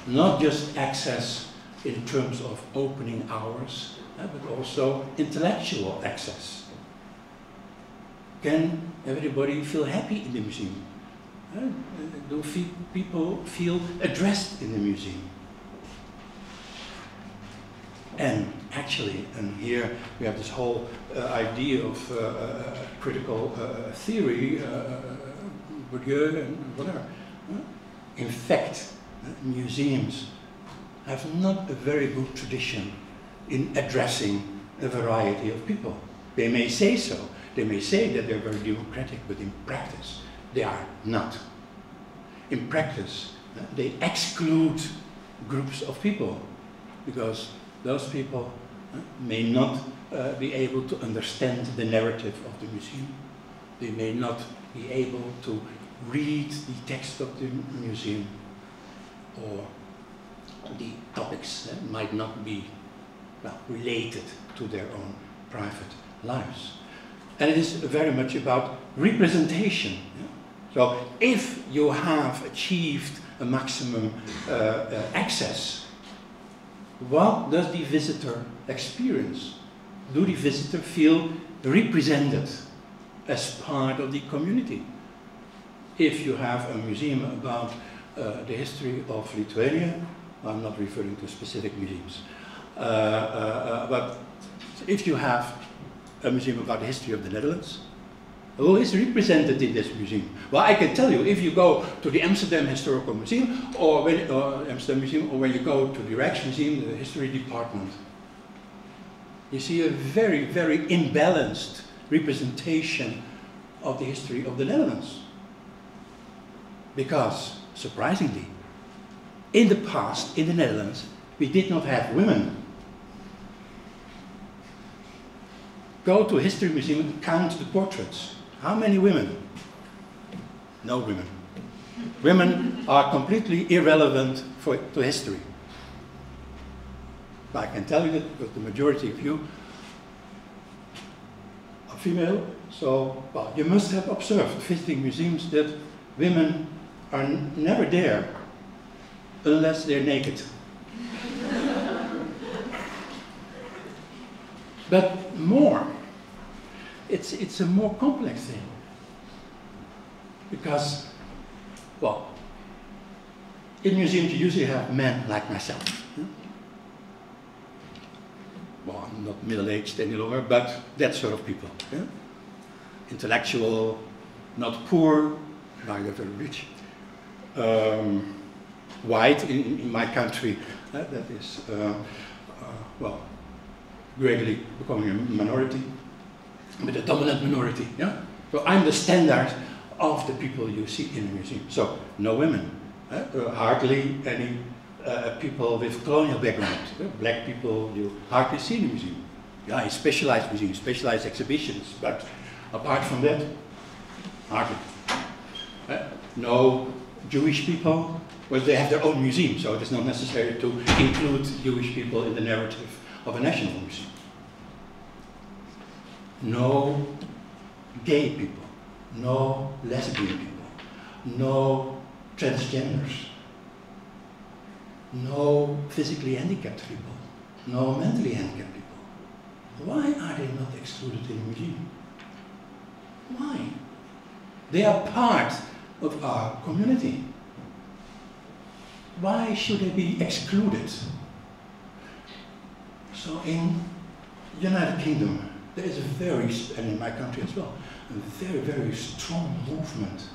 not just access in terms of opening hours, but also intellectual access? Can everybody feel happy in the museum? Do people feel addressed in the museum? And actually, and here we have this whole idea of critical theory, Bourdieu and whatever. In fact, museums have not a very good tradition in addressing a variety of people. They may say so. They may say that they're very democratic, but in practice, they are not. In practice, they exclude groups of people, because those people may not be able to understand the narrative of the museum. They may not be able to read the text of the museum, or the topics might not be related to their own private lives. And it is very much about representation. Yeah? So if you have achieved a maximum access, what does the visitor experience? Do the visitor feel represented as part of the community? If you have a museum about the history of Lithuania, I'm not referring to specific museums, but if you have a museum about the history of the Netherlands, who is represented in this museum? Well, I can tell you, if you go to the Amsterdam Historical Museum, or Amsterdam Museum, or when you go to the Rijksmuseum, the history department, you see a very, very imbalanced representation of the history of the Netherlands. Because, surprisingly, in the past, in the Netherlands, we did not have women. Go to a history museum and count the portraits. How many women? No women. Women are completely irrelevant to history. But I can tell you that because the majority of you are female, so well, you must have observed visiting museums that women are never there unless they're naked. But more, it's a more complex thing. because, well, in museums you usually have men like myself. Yeah? Well, I'm not middle-aged any longer, but that sort of people. Yeah? Intellectual, not poor, neither very rich. White in my country, that is, well, gradually becoming a minority, but a dominant minority. Yeah? So I'm the standard of the people you see in a museum. So no women, hardly any people with colonial background. Black people you hardly see in a museum. Yeah, in specialized museums, specialized exhibitions, but apart from that, hardly. No Jewish people, well, they have their own museum, so it is not necessary to include Jewish people in the narrative of a national museum. No gay people, no lesbian people, no transgenders, no physically handicapped people, no mentally handicapped people. Why are they not excluded in a museum? Why? They are part of our community. Why should they be excluded? So in the United Kingdom, there is a very, and in my country as well, a very, very strong movement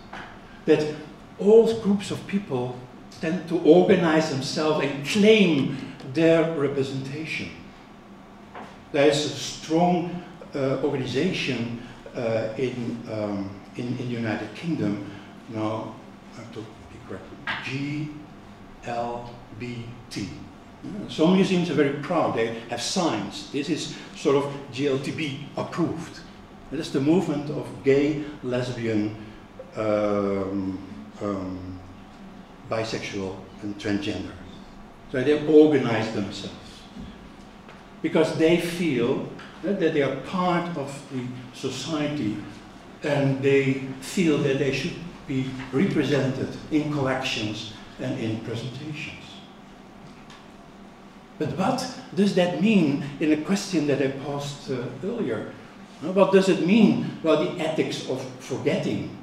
that all groups of people tend to organize themselves and claim their representation. There is a strong organization in the United Kingdom. Now, I have to be correct. GLBT. Some museums are very proud. They have signs. This is sort of GLTB approved. It is the movement of gay, lesbian, bisexual, and transgender. So they organize themselves because they feel that they are part of the society, and they feel that they should be represented in collections and in presentations. But what does that mean in a question that I posed earlier? What does it mean? Well, the ethics of forgetting.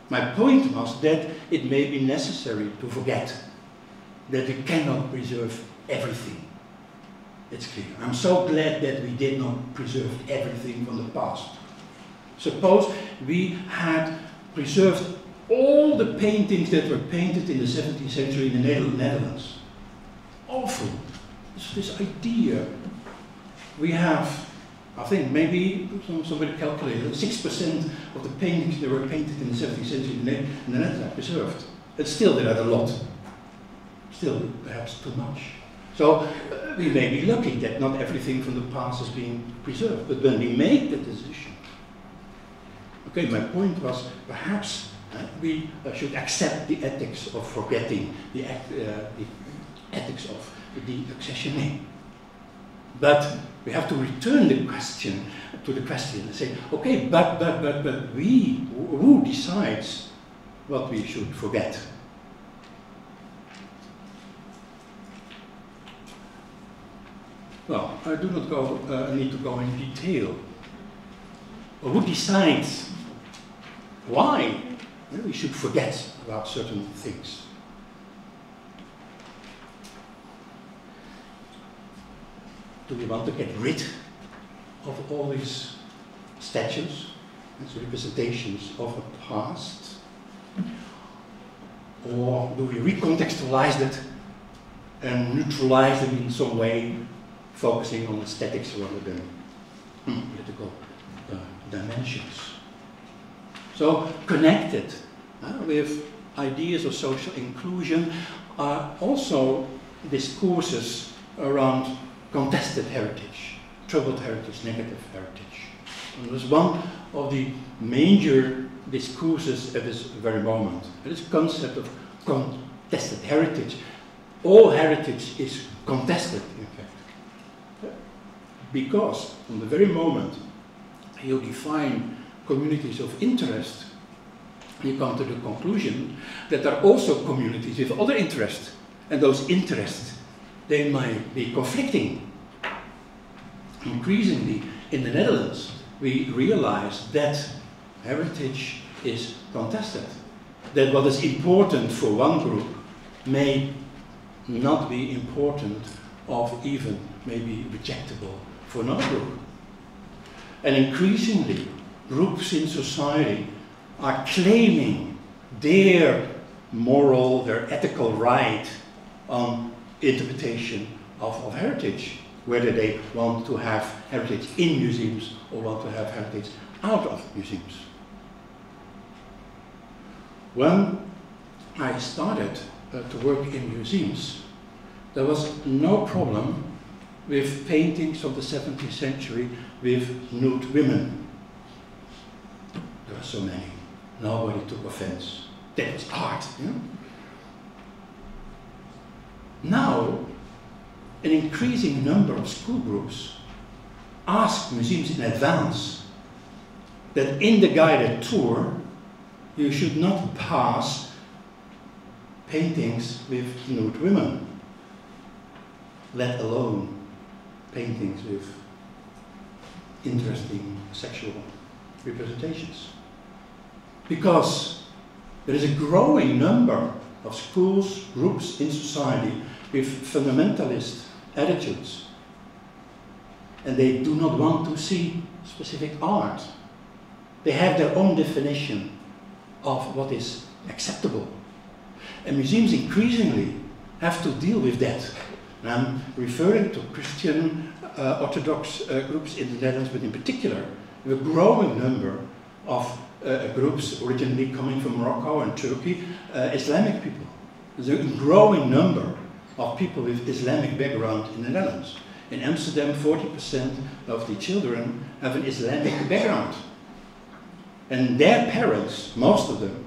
My point was that it may be necessary to forget, that we cannot preserve everything. It's clear. I'm so glad that we did not preserve everything from the past. Suppose we had preserved all the paintings that were painted in the 17th century in the Netherlands. Awful. This idea. We have, I think maybe somebody calculated, 6% of the paintings that were painted in the 17th century in the Netherlands are preserved. But still there are a lot. Still perhaps too much. So we may be lucky that not everything from the past is being preserved. But when we make the decision, okay, my point was perhaps we should accept the ethics of forgetting, the ethics of the accessioning. But we have to return the question to the question and say, okay, but we, who decides what we should forget? Well, I do not need to go in detail. Who decides why we should forget about certain things? Do we want to get rid of all these statues, these representations of the past? Or do we recontextualize it and neutralize them in some way, focusing on aesthetics rather than political dimensions? So connected with ideas of social inclusion are also discourses around contested heritage, troubled heritage, negative heritage. And it was one of the major discourses at this very moment. This concept of contested heritage. All heritage is contested, in fact. Because from the very moment you define communities of interest, you come to the conclusion that there are also communities with other interests, and those interests, they might be conflicting. Increasingly in the Netherlands, we realize that heritage is contested. That what is important for one group may not be important or even maybe rejectable for another group. And increasingly, groups in society are claiming their moral, their ethical right on interpretation of heritage, whether they want to have heritage in museums or want to have heritage out of museums. When I started to work in museums, there was no problem with paintings of the 17th century with nude women. There were so many. Nobody took offense. That was art. Yeah? Now, an increasing number of school groups ask museums in advance that in the guided tour you should not pass paintings with nude women, let alone paintings with interesting sexual representations. Because there is a growing number of schools, groups in society with fundamentalist attitudes, and they do not want to see specific art. They have their own definition of what is acceptable. And museums increasingly have to deal with that. And I'm referring to Christian Orthodox groups in the Netherlands, but in particular, a growing number of groups originally coming from Morocco and Turkey, Islamic people. There's a growing number of people with Islamic background in the Netherlands. In Amsterdam, 40% of the children have an Islamic background. And their parents, most of them,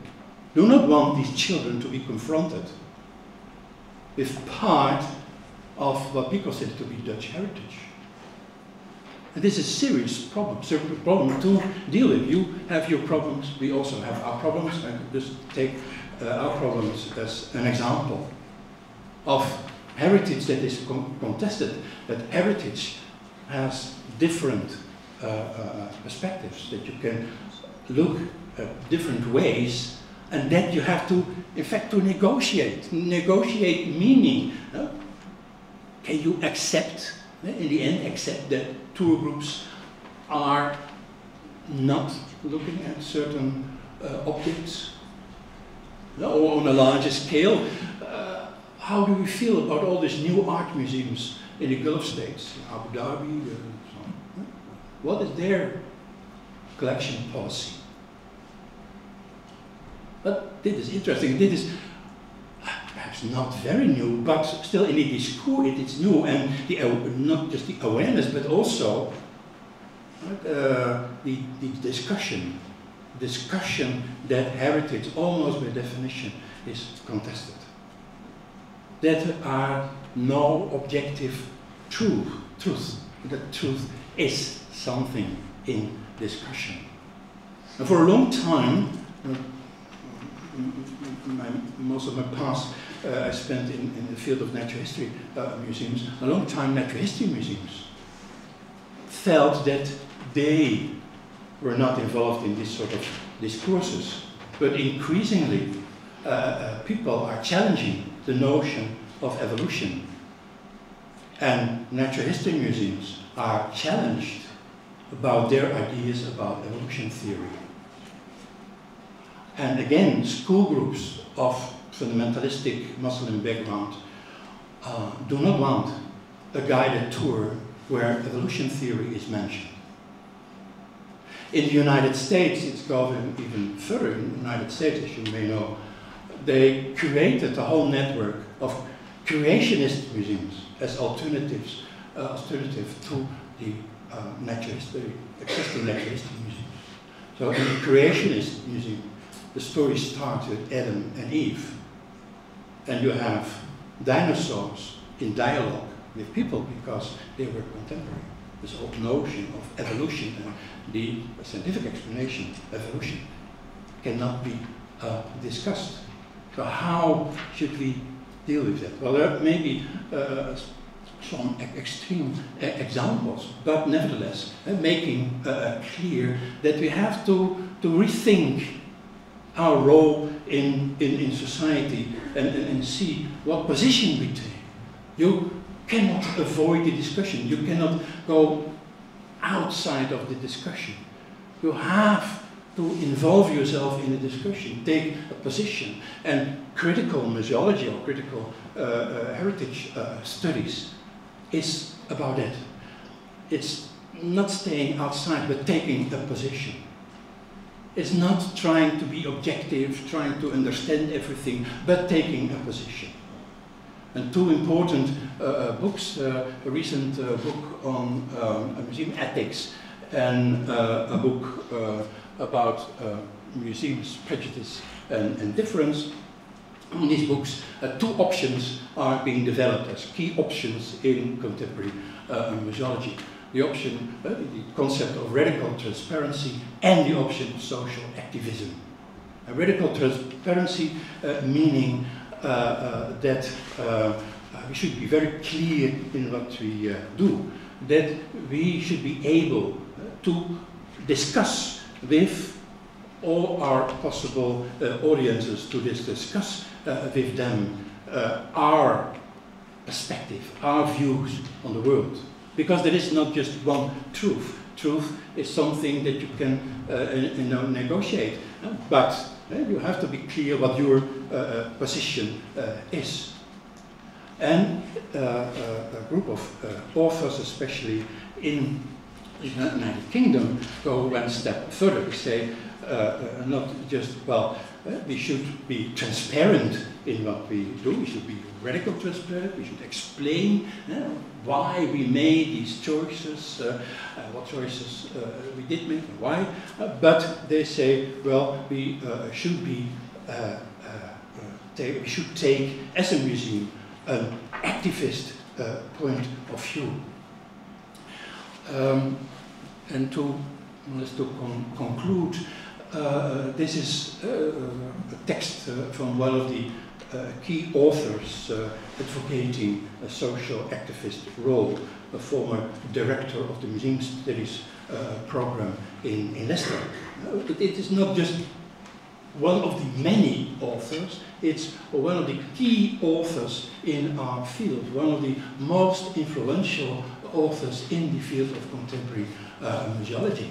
do not want these children to be confronted with part of what we consider to be Dutch heritage. And this is a serious problem to deal with. You have your problems, we also have our problems. I could just take our problems as an example of heritage that is contested, that heritage has different perspectives, that you can look at different ways, and that you have to, in fact, to negotiate meaning. Can you accept, in the end, accept that tour groups are not looking at certain objects? Or on a larger scale, how do we feel about all these new art museums in the Gulf states, in Abu Dhabi, so on? What is their collection policy? But this is interesting. This is perhaps not very new, but still in the discourse it is new, and not just the awareness, but also the discussion that heritage, almost by definition, is contested. That there are no objective truth. That truth is something in discussion. And for a long time, most of my past I spent in the field of natural history museums. A long time natural history museums felt that they were not involved in this sort of discourses, but increasingly people are challenging the notion of evolution, and natural history museums are challenged about their ideas about evolution theory. And again, school groups of fundamentalistic Muslim background do not want a guided tour where evolution theory is mentioned. In the United States, it's going even further. In the United States, as you may know, they created a whole network of creationist museums as alternative to the natural history, existing natural history museums. So in the creationist museum, the story starts with Adam and Eve, and you have dinosaurs in dialogue with people because they were contemporary. This whole notion of evolution and the scientific explanation of evolution cannot be discussed. So how should we deal with that? Well, there may be some extreme examples, but nevertheless, making clear that we have to rethink our role in society and see what position we take. You cannot avoid the discussion. You cannot go outside of the discussion. You have to involve yourself in the discussion, take a position. And critical museology or critical heritage studies is about that. It's not staying outside, but taking a position. It's not trying to be objective, trying to understand everything, but taking a position. And two important books, a recent book on museum ethics and a book about museums, prejudice and difference. In these books, two options are being developed as key options in contemporary museology. The option, the concept of radical transparency, and the option of social activism. Radical transparency meaning that we should be very clear in what we do, that we should be able to discuss with all our possible audiences, to discuss with them our perspective, our views on the world. Because there is not just one truth. Truth is something that you can negotiate, but you have to be clear what your position is. And a group of authors, especially in the United Kingdom, go one step further. We say not just, well, we should be transparent in what we do. We should be radical transparent. We should explain why we made these choices, what choices we did make, and why. But they say, well, we should be, we should take, as a museum, an activist point of view. And to conclude, this is a text from one of the key authors advocating a social activist role, a former director of the Museum Studies program in Leicester. It is not just one of the many authors, it's one of the key authors in our field, one of the most influential authors in the field of contemporary museology,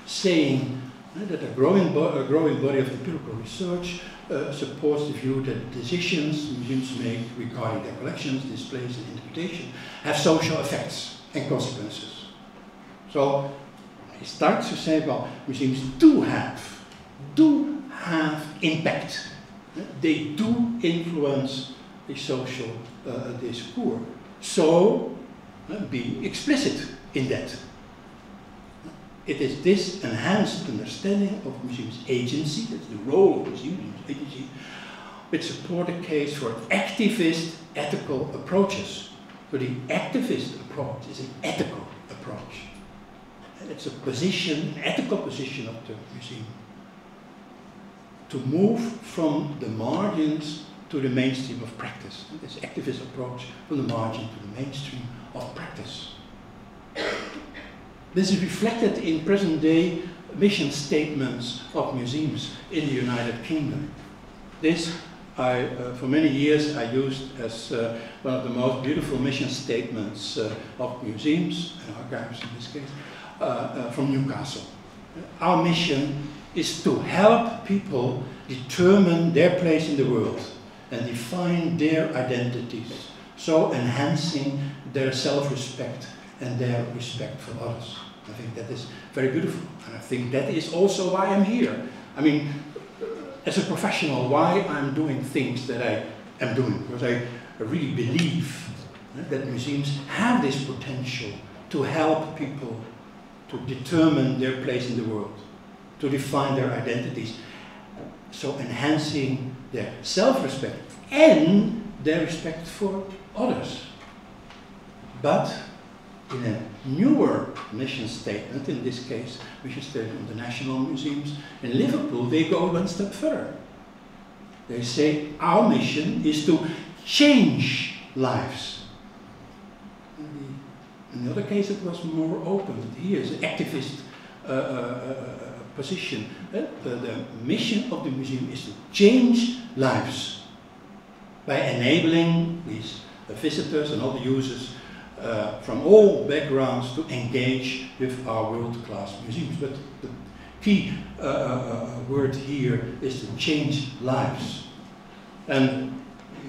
saying that a growing body of empirical research supports the view that decisions museums make regarding their collections, displays and interpretation have social effects and consequences. So he starts to say, well, museums do have impact. They do influence the social discourse. So be explicit in that. It is this enhanced understanding of museums' agency, that's the role of museums' agency, which support a case for activist ethical approaches. So the activist approach is an ethical approach. And it's a position, an ethical position of the museum, to move from the margins to the mainstream of practice. This activist approach from the margin to the mainstream of practice. This is reflected in present-day mission statements of museums in the United Kingdom. This, for many years, I used as one of the most beautiful mission statements of museums, and archives in this case, from Newcastle. Our mission is to help people determine their place in the world and define their identities, so enhancing their self-respect and their respect for others. I think that is very beautiful, and I think that is also why I'm here. I mean, as a professional, why I'm doing things that I am doing, because I really believe that museums have this potential to help people to determine their place in the world, to define their identities, so enhancing their self-respect and their respect for others. But in a newer mission statement, in this case, mission statement of the National Museums in Liverpool, they go one step further. They say our mission is to change lives. In the other case, it was more open. Here is an activist position. The mission of the museum is to change lives by enabling these visitors and other users from all backgrounds to engage with our world-class museums. But the key word here is to change lives. And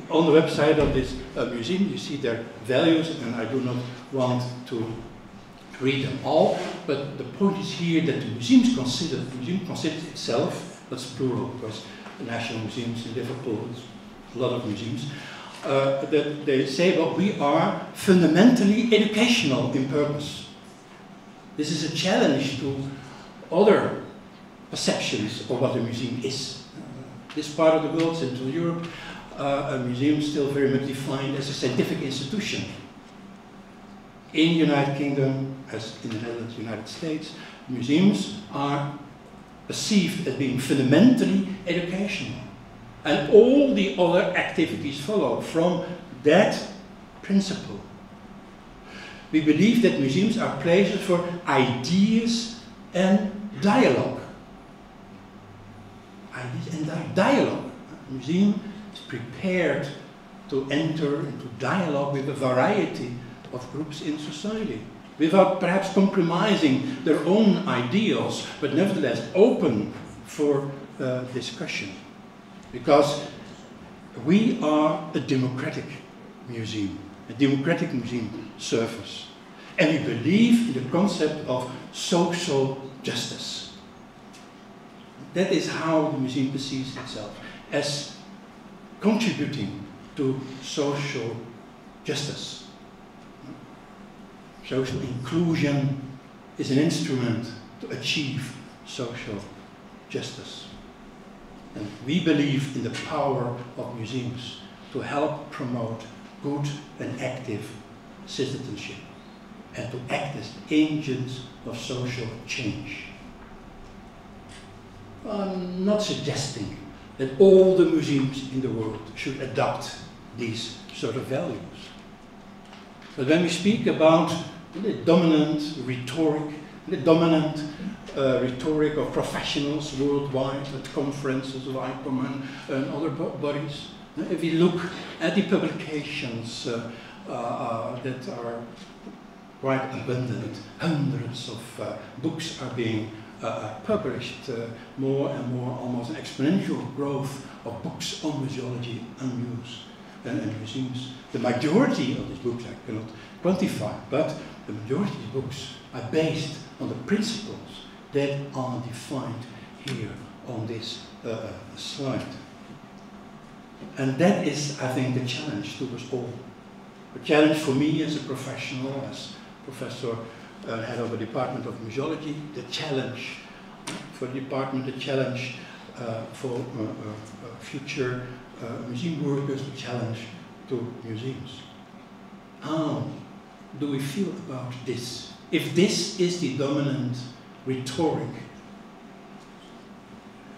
on the website of this museum you see their values, and I do not want to read them all, but the point is here that the museum considers itself, that's plural because the National Museums in Liverpool, a lot of museums, that they say, well, we are fundamentally educational in purpose. This is a challenge to other perceptions of what a museum is. This part of the world, Central Europe, a museum is still very much defined as a scientific institution. In the United Kingdom, as in the Netherlands, United States, museums are perceived as being fundamentally educational. And all the other activities follow from that principle. We believe that museums are places for ideas and dialogue. Ideas and dialogue. A museum is prepared to enter into dialogue with a variety of groups in society, without perhaps compromising their own ideals, but nevertheless open for discussion. Because we are a democratic museum service. And we believe in the concept of social justice. That is how the museum perceives itself, as contributing to social justice. Social inclusion is an instrument to achieve social justice. And we believe in the power of museums to help promote good and active citizenship and to act as agents of social change. I'm not suggesting that all the museums in the world should adopt these sort of values. But when we speak about the dominant rhetoric, rhetoric of professionals worldwide at conferences of ICOM and other bodies, if we look at the publications that are quite abundant, hundreds of books are being published, more and more, almost an exponential growth of books on museology and news and museums. The majority of these books I cannot quantify, but the majority of the books are based on the principles that are defined here on this slide. And that is, I think, the challenge to us all. The challenge for me as a professional, as professor, head of a department of museology, the challenge for the department, the challenge for future museum workers, the challenge to museums. How do we feel about this? If this is the dominant rhetoric,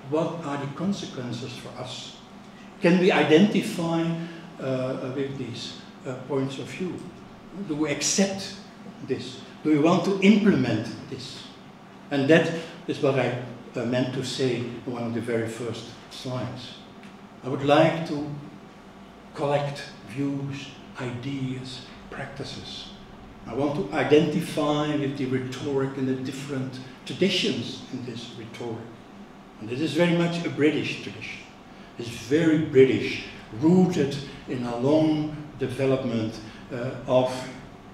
what are the consequences for us? Can we identify with these points of view? Do we accept this? Do we want to implement this? And that is what I meant to say in one of the very first slides. I would like to collect views, ideas, practices. I want to identify with the rhetoric and the different traditions in this rhetoric. And this is very much a British tradition. It's very British, rooted in a long development of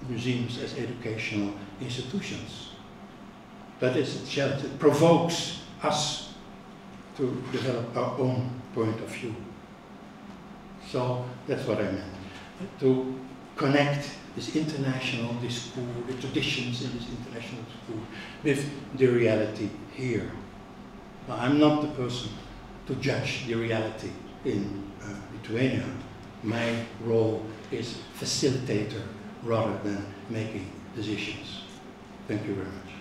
museums as educational institutions. But it's a challenge. It provokes us to develop our own point of view. So that's what I meant. To connect this international, this school, the traditions in this international school with the reality here. Now, I'm not the person to judge the reality in Lithuania. My role is facilitator rather than making decisions. Thank you very much.